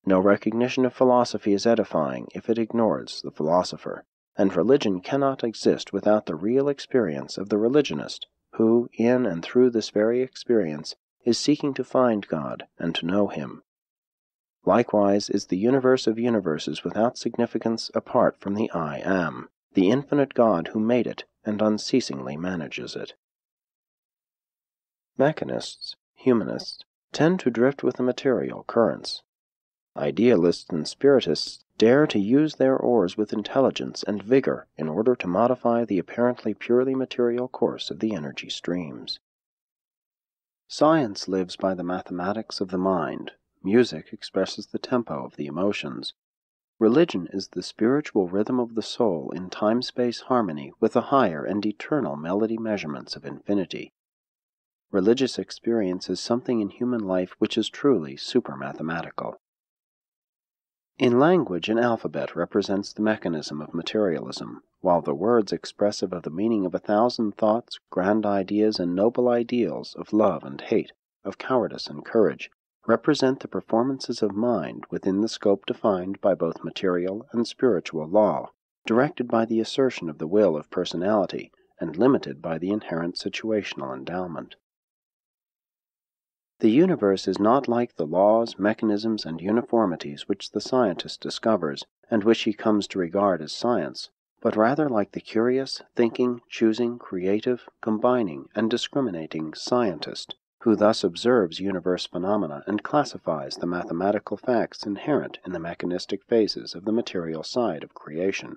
No recognition of philosophy is edifying if it ignores the philosopher, and religion cannot exist without the real experience of the religionist, who, in and through this very experience, is seeking to find God and to know Him. Likewise is the universe of universes without significance apart from the I Am, the infinite God who made it and unceasingly manages it. Mechanists, humanists, tend to drift with the material currents. Idealists and spiritists dare to use their oars with intelligence and vigor in order to modify the apparently purely material course of the energy streams. Science lives by the mathematics of the mind. Music expresses the tempo of the emotions. Religion is the spiritual rhythm of the soul in time-space harmony with the higher and eternal melody measurements of infinity. Religious experience is something in human life which is truly supermathematical. In language, an alphabet represents the mechanism of materialism, while the words expressive of the meaning of 1,000 thoughts, grand ideas, and noble ideals of love and hate, of cowardice and courage, represent the performances of mind within the scope defined by both material and spiritual law, directed by the assertion of the will of personality, and limited by the inherent situational endowment. The universe is not like the laws, mechanisms, and uniformities which the scientist discovers, and which he comes to regard as science, but rather like the curious, thinking, choosing, creative, combining, and discriminating scientist, who thus observes universe phenomena and classifies the mathematical facts inherent in the mechanistic phases of the material side of creation.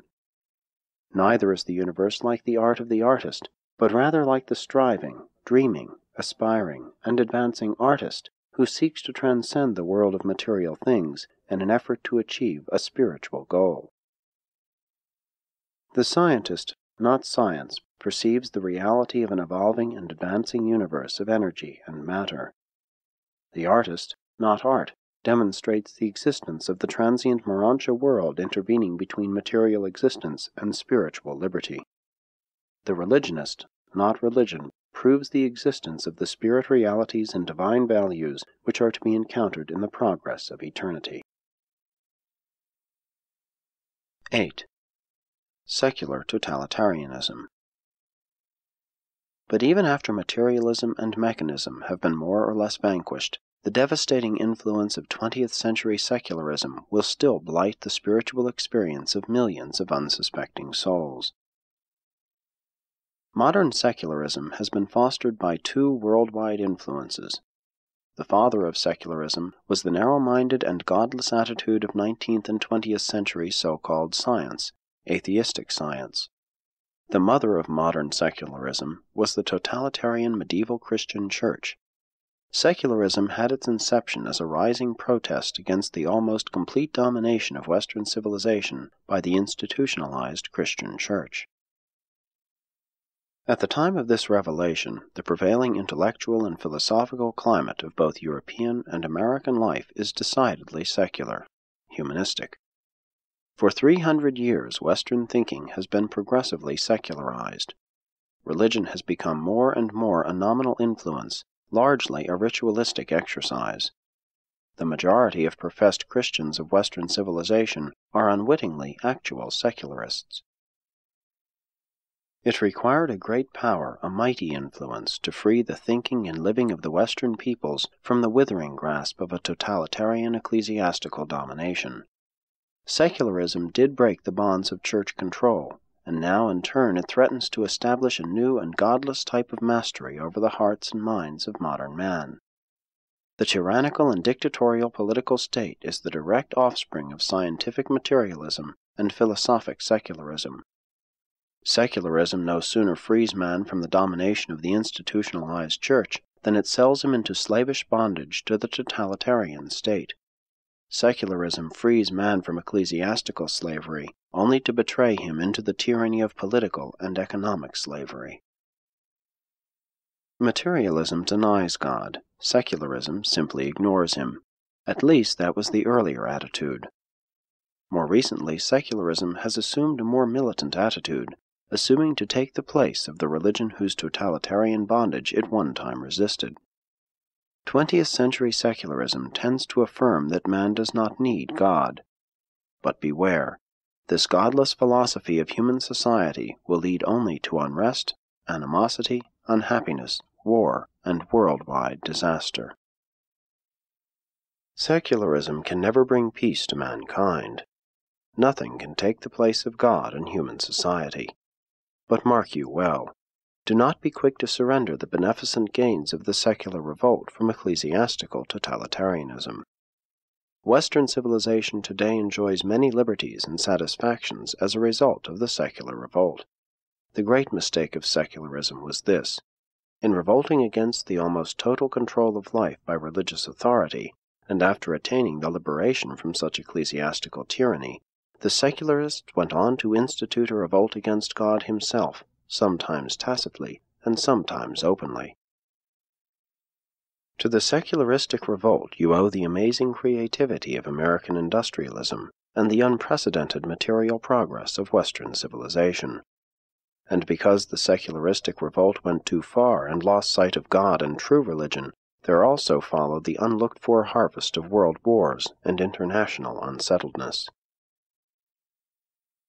Neither is the universe like the art of the artist, but rather like the striving, dreaming, aspiring, and advancing artist who seeks to transcend the world of material things in an effort to achieve a spiritual goal. The scientist, not science, perceives the reality of an evolving and advancing universe of energy and matter. The artist, not art, demonstrates the existence of the transient Urantia world intervening between material existence and spiritual liberty. The religionist, not religion, proves the existence of the spirit realities and divine values which are to be encountered in the progress of eternity. 8. Secular totalitarianism. But even after materialism and mechanism have been more or less vanquished, the devastating influence of 20th century secularism will still blight the spiritual experience of millions of unsuspecting souls. Modern secularism has been fostered by two worldwide influences. The father of secularism was the narrow-minded and godless attitude of 19th and 20th century so-called science, atheistic science. The mother of modern secularism was the totalitarian medieval Christian Church. Secularism had its inception as a rising protest against the almost complete domination of Western civilization by the institutionalized Christian Church. At the time of this revelation, the prevailing intellectual and philosophical climate of both European and American life is decidedly secular, humanistic. For 300 years, Western thinking has been progressively secularized. Religion has become more and more a nominal influence, largely a ritualistic exercise. The majority of professed Christians of Western civilization are unwittingly actual secularists. It required a great power, a mighty influence, to free the thinking and living of the Western peoples from the withering grasp of a totalitarian ecclesiastical domination. Secularism did break the bonds of church control, and now in turn it threatens to establish a new and godless type of mastery over the hearts and minds of modern man. The tyrannical and dictatorial political state is the direct offspring of scientific materialism and philosophic secularism. Secularism no sooner frees man from the domination of the institutionalized church than it sells him into slavish bondage to the totalitarian state. Secularism frees man from ecclesiastical slavery, only to betray him into the tyranny of political and economic slavery. Materialism denies God. Secularism simply ignores him. At least that was the earlier attitude. More recently, secularism has assumed a more militant attitude, assuming to take the place of the religion whose totalitarian bondage it one time resisted. 20th century secularism tends to affirm that man does not need God. But beware, this godless philosophy of human society will lead only to unrest, animosity, unhappiness, war, and worldwide disaster. Secularism can never bring peace to mankind. Nothing can take the place of God in human society. But mark you well, do not be quick to surrender the beneficent gains of the secular revolt from ecclesiastical totalitarianism. Western civilization today enjoys many liberties and satisfactions as a result of the secular revolt. The great mistake of secularism was this: in revolting against the almost total control of life by religious authority, and after attaining the liberation from such ecclesiastical tyranny, the secularists went on to institute a revolt against God himself, sometimes tacitly and sometimes openly. To the secularistic revolt you owe the amazing creativity of American industrialism and the unprecedented material progress of Western civilization. And because the secularistic revolt went too far and lost sight of God and true religion, there also followed the unlooked-for harvest of world wars and international unsettledness.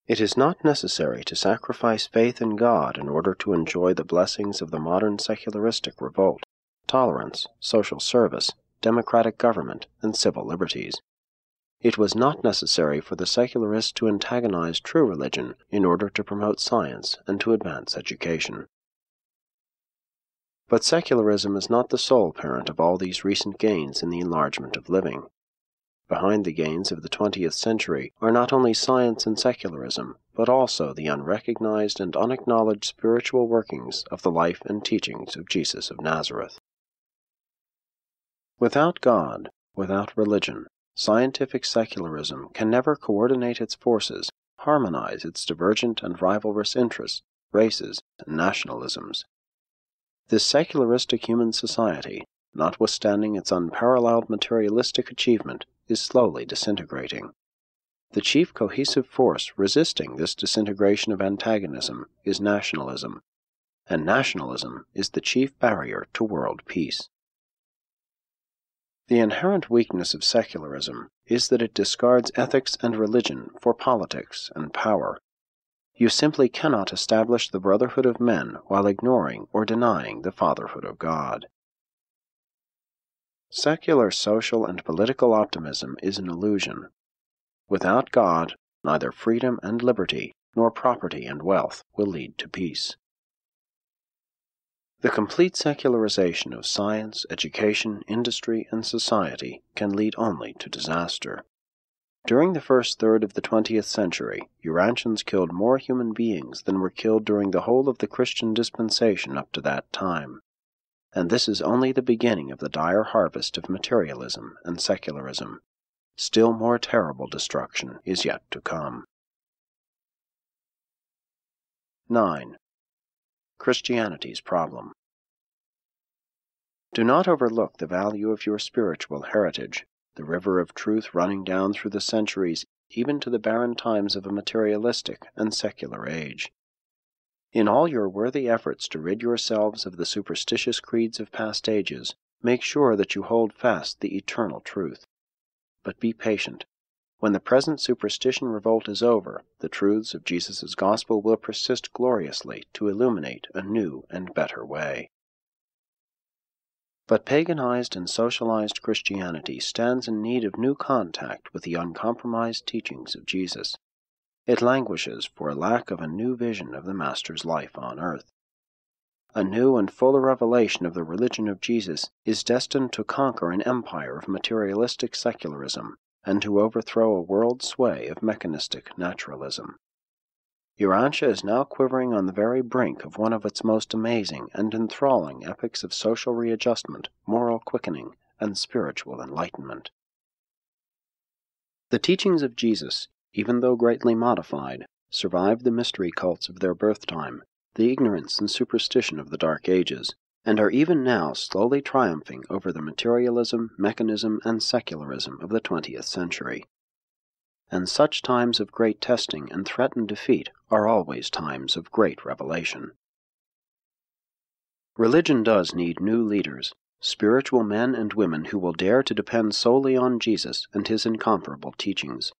It is not necessary to sacrifice faith in God in order to enjoy the blessings of the modern secularistic revolt: tolerance, social service, democratic government, and civil liberties. It was not necessary for the secularists to antagonize true religion in order to promote science and to advance education. But secularism is not the sole parent of all these recent gains in the enlargement of living. Behind the gains of the 20th century are not only science and secularism, but also the unrecognized and unacknowledged spiritual workings of the life and teachings of Jesus of Nazareth. Without God, without religion, scientific secularism can never coordinate its forces, harmonize its divergent and rivalrous interests, races, and nationalisms. This secularistic human society, notwithstanding its unparalleled materialistic achievement, is slowly disintegrating. The chief cohesive force resisting this disintegration of antagonism is nationalism, and nationalism is the chief barrier to world peace. The inherent weakness of secularism is that it discards ethics and religion for politics and power. You simply cannot establish the brotherhood of men while ignoring or denying the fatherhood of God. Secular social and political optimism is an illusion. Without God, neither freedom and liberty nor property and wealth will lead to peace. The complete secularization of science, education, industry, and society can lead only to disaster. During the first third of the 20th century, Urantians killed more human beings than were killed during the whole of the Christian dispensation up to that time. and this is only the beginning of the dire harvest of materialism and secularism. Still more terrible destruction is yet to come. 9. Christianity's problem. Do not overlook the value of your spiritual heritage, the river of truth running down through the centuries, even to the barren times of a materialistic and secular age. In all your worthy efforts to rid yourselves of the superstitious creeds of past ages, make sure that you hold fast the eternal truth. But be patient. When the present superstition revolt is over, the truths of Jesus' gospel will persist gloriously to illuminate a new and better way. But paganized and socialized Christianity stands in need of new contact with the uncompromised teachings of Jesus. It languishes for lack of a new vision of the Master's life on earth. A new and fuller revelation of the religion of Jesus is destined to conquer an empire of materialistic secularism and to overthrow a world sway of mechanistic naturalism. Urantia is now quivering on the very brink of one of its most amazing and enthralling epics of social readjustment, moral quickening, and spiritual enlightenment. The teachings of Jesus, even though greatly modified, survived the mystery cults of their birth-time, the ignorance and superstition of the Dark Ages, and are even now slowly triumphing over the materialism, mechanism, and secularism of the 20th century. And such times of great testing and threatened defeat are always times of great revelation. Religion does need new leaders, spiritual men and women who will dare to depend solely on Jesus and his incomparable teachings.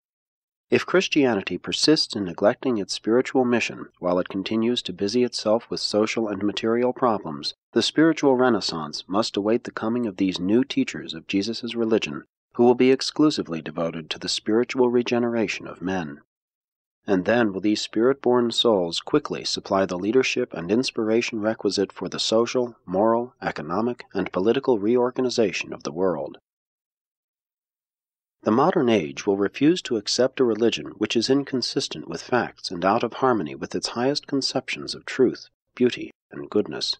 If Christianity persists in neglecting its spiritual mission while it continues to busy itself with social and material problems, the spiritual renaissance must await the coming of these new teachers of Jesus' religion, who will be exclusively devoted to the spiritual regeneration of men. And then will these spirit-born souls quickly supply the leadership and inspiration requisite for the social, moral, economic, and political reorganization of the world. The modern age will refuse to accept a religion which is inconsistent with facts and out of harmony with its highest conceptions of truth, beauty, and goodness.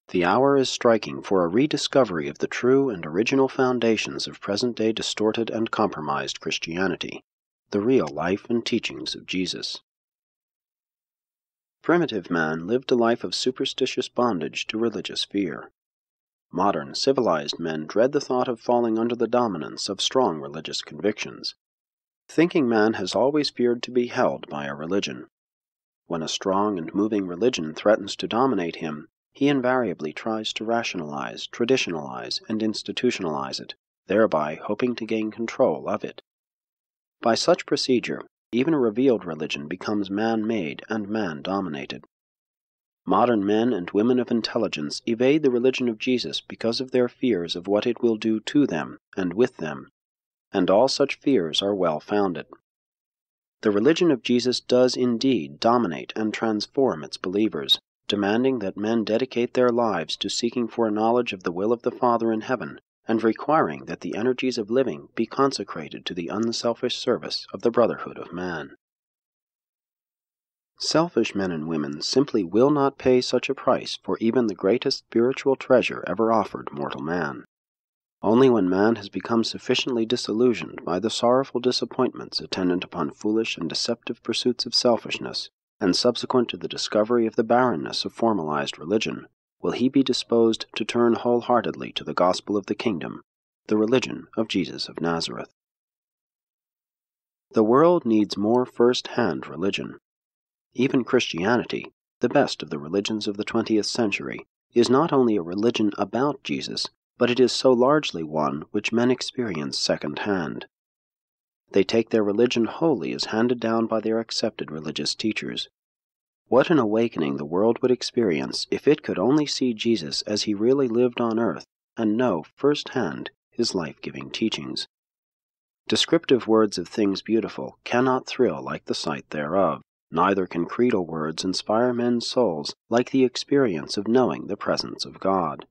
The hour is striking for a rediscovery of the true and original foundations of present-day distorted and compromised Christianity, the real life and teachings of Jesus. Primitive man lived a life of superstitious bondage to religious fear. Modern, civilized men dread the thought of falling under the dominance of strong religious convictions. Thinking man has always feared to be held by a religion. When a strong and moving religion threatens to dominate him, he invariably tries to rationalize, traditionalize, and institutionalize it, thereby hoping to gain control of it. By such procedure, even a revealed religion becomes man-made and man-dominated. Modern men and women of intelligence evade the religion of Jesus because of their fears of what it will do to them and with them, and all such fears are well-founded. The religion of Jesus does indeed dominate and transform its believers, demanding that men dedicate their lives to seeking for a knowledge of the will of the Father in heaven, and requiring that the energies of living be consecrated to the unselfish service of the brotherhood of man. Selfish men and women simply will not pay such a price for even the greatest spiritual treasure ever offered mortal man. Only when man has become sufficiently disillusioned by the sorrowful disappointments attendant upon foolish and deceptive pursuits of selfishness, and subsequent to the discovery of the barrenness of formalized religion, will he be disposed to turn wholeheartedly to the gospel of the kingdom, the religion of Jesus of Nazareth. The world needs more first-hand religion. Even Christianity, the best of the religions of the 20th century, is not only a religion about Jesus, but it is so largely one which men experience second-hand. They take their religion wholly as handed down by their accepted religious teachers. What an awakening the world would experience if it could only see Jesus as he really lived on earth and know first-hand his life-giving teachings. Descriptive words of things beautiful cannot thrill like the sight thereof, neither can creedal words inspire men's souls like the experience of knowing the presence of God.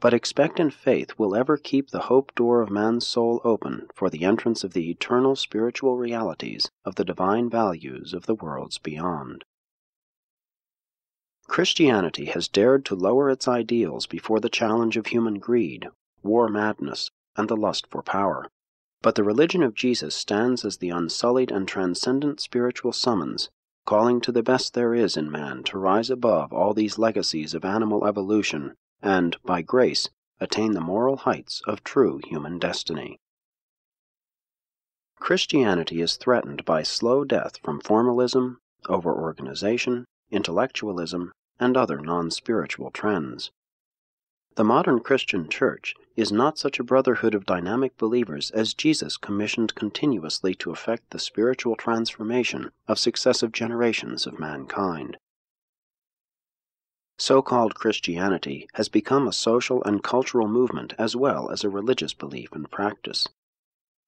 But expectant faith will ever keep the hope door of man's soul open for the entrance of the eternal spiritual realities of the divine values of the worlds beyond. Christianity has dared to lower its ideals before the challenge of human greed, war madness, and the lust for power. But the religion of Jesus stands as the unsullied and transcendent spiritual summons, calling to the best there is in man to rise above all these legacies of animal evolution and, by grace, attain the moral heights of true human destiny. Christianity is threatened by slow death from formalism, over-organization, intellectualism, and other non-spiritual trends. The modern Christian church is not such a brotherhood of dynamic believers as Jesus commissioned continuously to effect the spiritual transformation of successive generations of mankind. So-called Christianity has become a social and cultural movement as well as a religious belief and practice.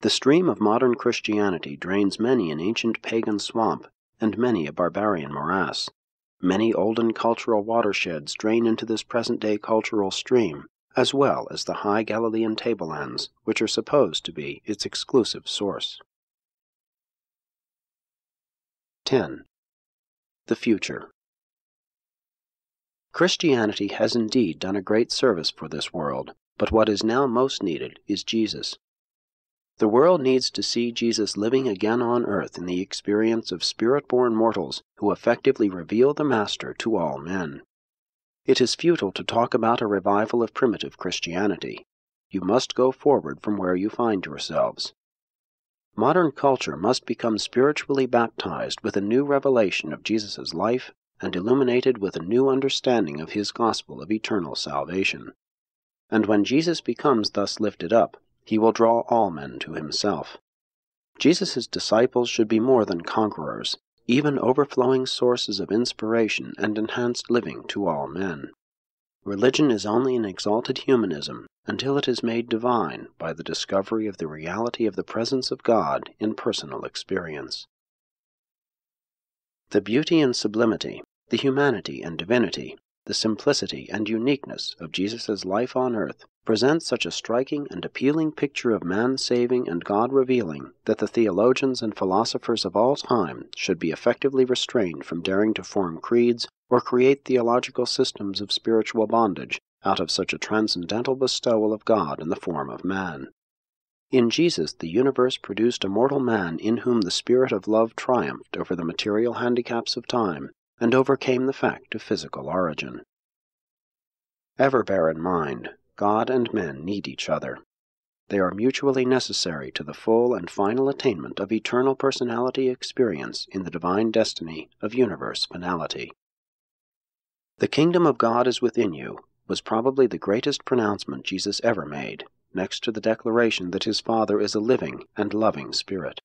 The stream of modern Christianity drains many an ancient pagan swamp and many a barbarian morass. Many olden cultural watersheds drain into this present-day cultural stream, as well as the high Galilean tablelands, which are supposed to be its exclusive source. 10. The future. Christianity has indeed done a great service for this world, but what is now most needed is Jesus. The world needs to see Jesus living again on earth in the experience of spirit-born mortals who effectively reveal the Master to all men. It is futile to talk about a revival of primitive Christianity. You must go forward from where you find yourselves. Modern culture must become spiritually baptized with a new revelation of Jesus' life and illuminated with a new understanding of his gospel of eternal salvation. And when Jesus becomes thus lifted up, he will draw all men to himself. Jesus' disciples should be more than conquerors, even overflowing sources of inspiration and enhanced living to all men. Religion is only an exalted humanism until it is made divine by the discovery of the reality of the presence of God in personal experience. The beauty and sublimity, the humanity and divinity, the simplicity and uniqueness of Jesus' life on earth present such a striking and appealing picture of man-saving and God-revealing that the theologians and philosophers of all time should be effectively restrained from daring to form creeds or create theological systems of spiritual bondage out of such a transcendental bestowal of God in the form of man. In Jesus, the universe produced a mortal man in whom the spirit of love triumphed over the material handicaps of time and overcame the fact of physical origin. Ever bear in mind, God and men need each other. They are mutually necessary to the full and final attainment of eternal personality experience in the divine destiny of universe finality. The kingdom of God is within you was probably the greatest pronouncement Jesus ever made, next to the declaration that his Father is a living and loving Spirit.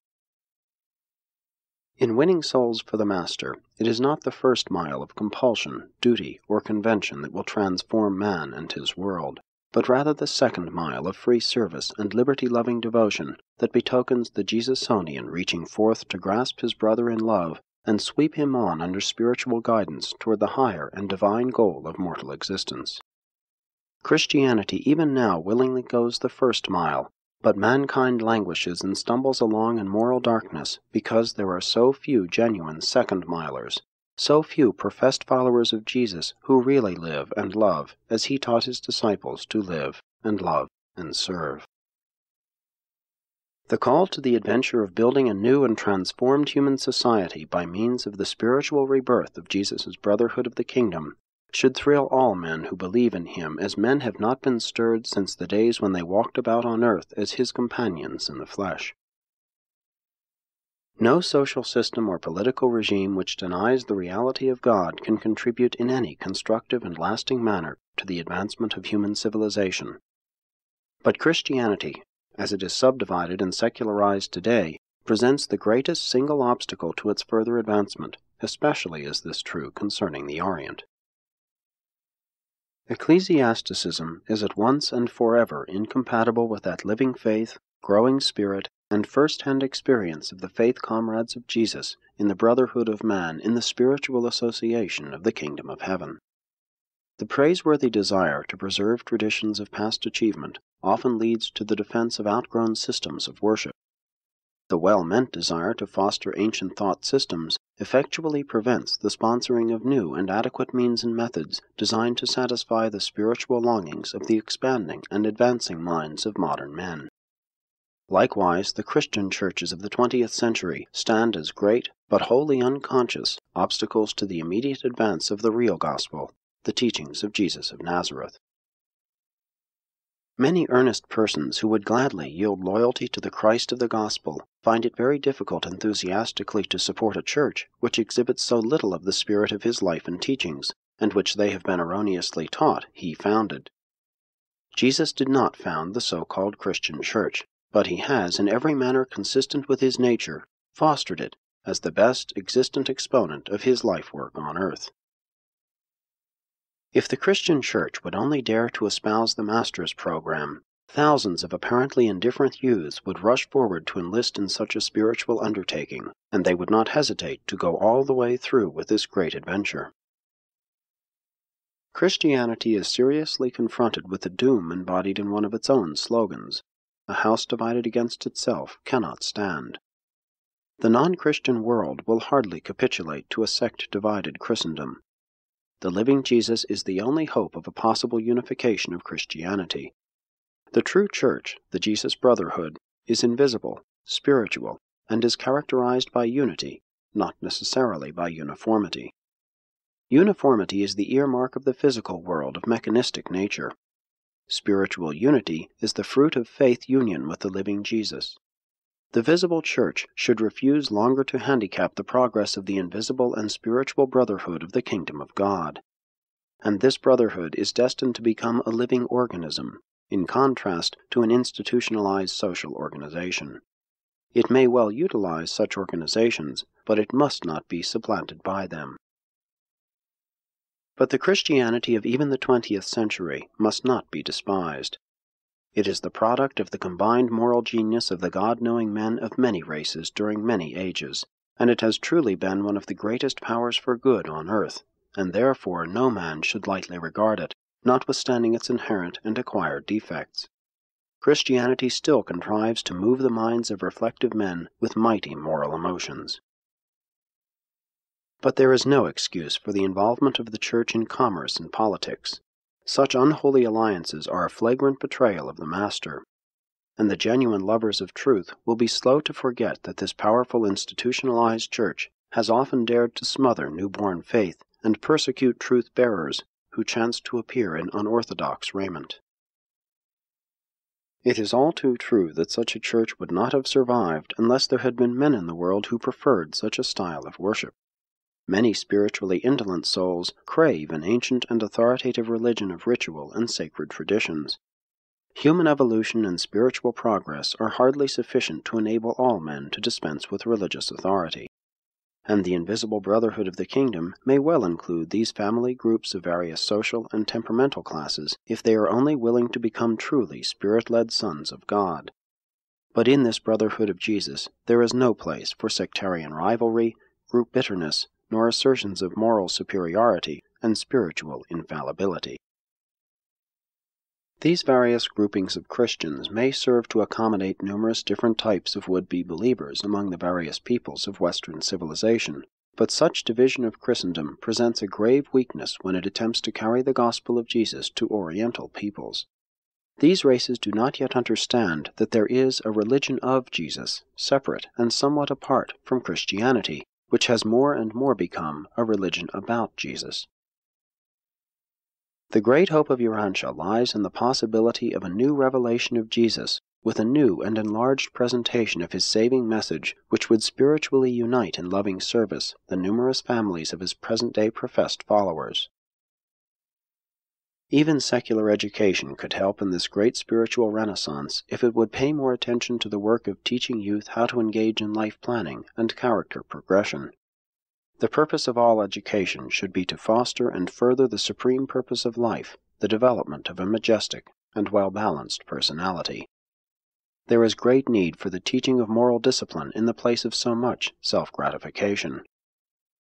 In winning souls for the Master, it is not the first mile of compulsion, duty, or convention that will transform man and his world, but rather the second mile of free service and liberty-loving devotion that betokens the Jesusonian reaching forth to grasp his brother in love and sweep him on under spiritual guidance toward the higher and divine goal of mortal existence. Christianity even now willingly goes the first mile, but mankind languishes and stumbles along in moral darkness because there are so few genuine second-milers, so few professed followers of Jesus who really live and love as he taught his disciples to live and love and serve. The call to the adventure of building a new and transformed human society by means of the spiritual rebirth of Jesus' brotherhood of the kingdom should thrill all men who believe in him as men have not been stirred since the days when they walked about on earth as his companions in the flesh. No social system or political regime which denies the reality of God can contribute in any constructive and lasting manner to the advancement of human civilization. But Christianity, as it is subdivided and secularized today, presents the greatest single obstacle to its further advancement, especially is this true concerning the Orient. Ecclesiasticism is at once and forever incompatible with that living faith, growing spirit, and first-hand experience of the faith comrades of Jesus in the brotherhood of man in the spiritual association of the kingdom of heaven. The praiseworthy desire to preserve traditions of past achievement often leads to the defense of outgrown systems of worship. The well-meant desire to foster ancient thought systems effectually prevents the sponsoring of new and adequate means and methods designed to satisfy the spiritual longings of the expanding and advancing minds of modern men. Likewise, the Christian churches of the 20th century stand as great, but wholly unconscious, obstacles to the immediate advance of the real gospel, the teachings of Jesus of Nazareth. Many earnest persons who would gladly yield loyalty to the Christ of the gospel find it very difficult enthusiastically to support a church which exhibits so little of the spirit of his life and teachings, and which they have been erroneously taught he founded. Jesus did not found the so-called Christian church, but he has, in every manner consistent with his nature, fostered it as the best existent exponent of his life work on earth. If the Christian church would only dare to espouse the Master's program, thousands of apparently indifferent youths would rush forward to enlist in such a spiritual undertaking, and they would not hesitate to go all the way through with this great adventure. Christianity is seriously confronted with the doom embodied in one of its own slogans: "A house divided against itself cannot stand." The non-Christian world will hardly capitulate to a sect-divided Christendom. The living Jesus is the only hope of a possible unification of Christianity. The true church, the Jesus Brotherhood, is invisible, spiritual, and is characterized by unity, not necessarily by uniformity. Uniformity is the earmark of the physical world of mechanistic nature. Spiritual unity is the fruit of faith union with the living Jesus. The visible church should refuse longer to handicap the progress of the invisible and spiritual brotherhood of the kingdom of God. And this brotherhood is destined to become a living organism, in contrast to an institutionalized social organization. It may well utilize such organizations, but it must not be supplanted by them. But the Christianity of even the 20th century must not be despised. It is the product of the combined moral genius of the God-knowing men of many races during many ages, and it has truly been one of the greatest powers for good on earth, and therefore no man should lightly regard it, notwithstanding its inherent and acquired defects. Christianity still contrives to move the minds of reflective men with mighty moral emotions. But there is no excuse for the involvement of the Church in commerce and politics. Such unholy alliances are a flagrant betrayal of the Master, and the genuine lovers of truth will be slow to forget that this powerful institutionalized church has often dared to smother newborn faith and persecute truth-bearers who chance to appear in unorthodox raiment. It is all too true that such a church would not have survived unless there had been men in the world who preferred such a style of worship. Many spiritually indolent souls crave an ancient and authoritative religion of ritual and sacred traditions. Human evolution and spiritual progress are hardly sufficient to enable all men to dispense with religious authority. And the invisible brotherhood of the kingdom may well include these family groups of various social and temperamental classes if they are only willing to become truly spirit-led sons of God. But in this brotherhood of Jesus there is no place for sectarian rivalry, group bitterness, nor assertions of moral superiority and spiritual infallibility. These various groupings of Christians may serve to accommodate numerous different types of would-be believers among the various peoples of Western civilization, but such division of Christendom presents a grave weakness when it attempts to carry the gospel of Jesus to Oriental peoples. These races do not yet understand that there is a religion of Jesus, separate and somewhat apart from Christianity, which has more and more become a religion about Jesus. The great hope of Urantia lies in the possibility of a new revelation of Jesus, with a new and enlarged presentation of his saving message, which would spiritually unite in loving service the numerous families of his present-day professed followers. Even secular education could help in this great spiritual renaissance if it would pay more attention to the work of teaching youth how to engage in life planning and character progression. The purpose of all education should be to foster and further the supreme purpose of life, the development of a majestic and well-balanced personality. There is great need for the teaching of moral discipline in the place of so much self-gratification.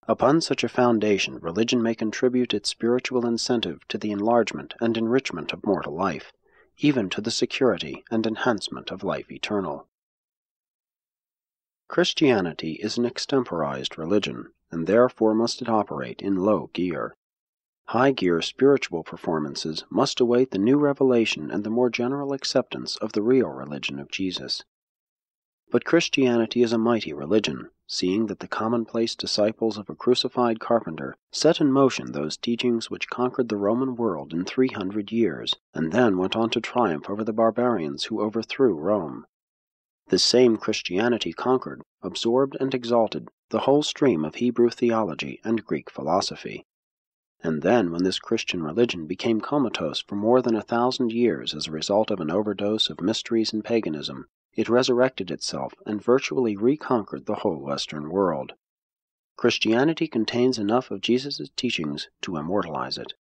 Upon such a foundation, religion may contribute its spiritual incentive to the enlargement and enrichment of mortal life, even to the security and enhancement of life eternal. Christianity is an extemporized religion, and therefore must it operate in low gear. High-gear spiritual performances must await the new revelation and the more general acceptance of the real religion of Jesus. But Christianity is a mighty religion, seeing that the commonplace disciples of a crucified carpenter set in motion those teachings which conquered the Roman world in 300 years, and then went on to triumph over the barbarians who overthrew Rome. This same Christianity conquered, absorbed, and exalted the whole stream of Hebrew theology and Greek philosophy. And then, when this Christian religion became comatose for more than 1,000 years as a result of an overdose of mysteries and paganism, it resurrected itself and virtually reconquered the whole Western world. Christianity contains enough of Jesus' teachings to immortalize it.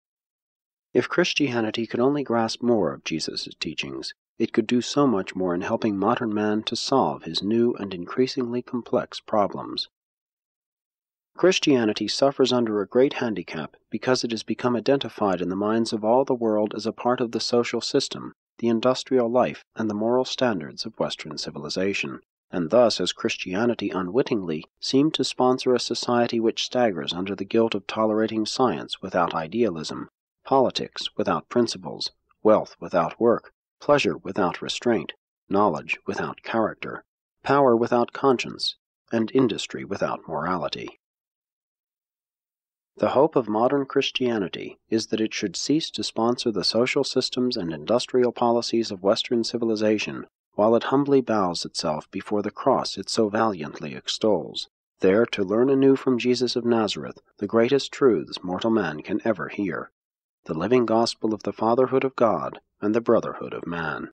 If Christianity could only grasp more of Jesus' teachings, it could do so much more in helping modern man to solve his new and increasingly complex problems. Christianity suffers under a great handicap because it has become identified in the minds of all the world as a part of the social system, the industrial life, and the moral standards of Western civilization, and thus has Christianity unwittingly seemed to sponsor a society which staggers under the guilt of tolerating science without idealism, politics without principles, wealth without work, pleasure without restraint, knowledge without character, power without conscience, and industry without morality. The hope of modern Christianity is that it should cease to sponsor the social systems and industrial policies of Western civilization, while it humbly bows itself before the cross it so valiantly extols, there to learn anew from Jesus of Nazareth the greatest truths mortal man can ever hear, the living gospel of the fatherhood of God and the brotherhood of man.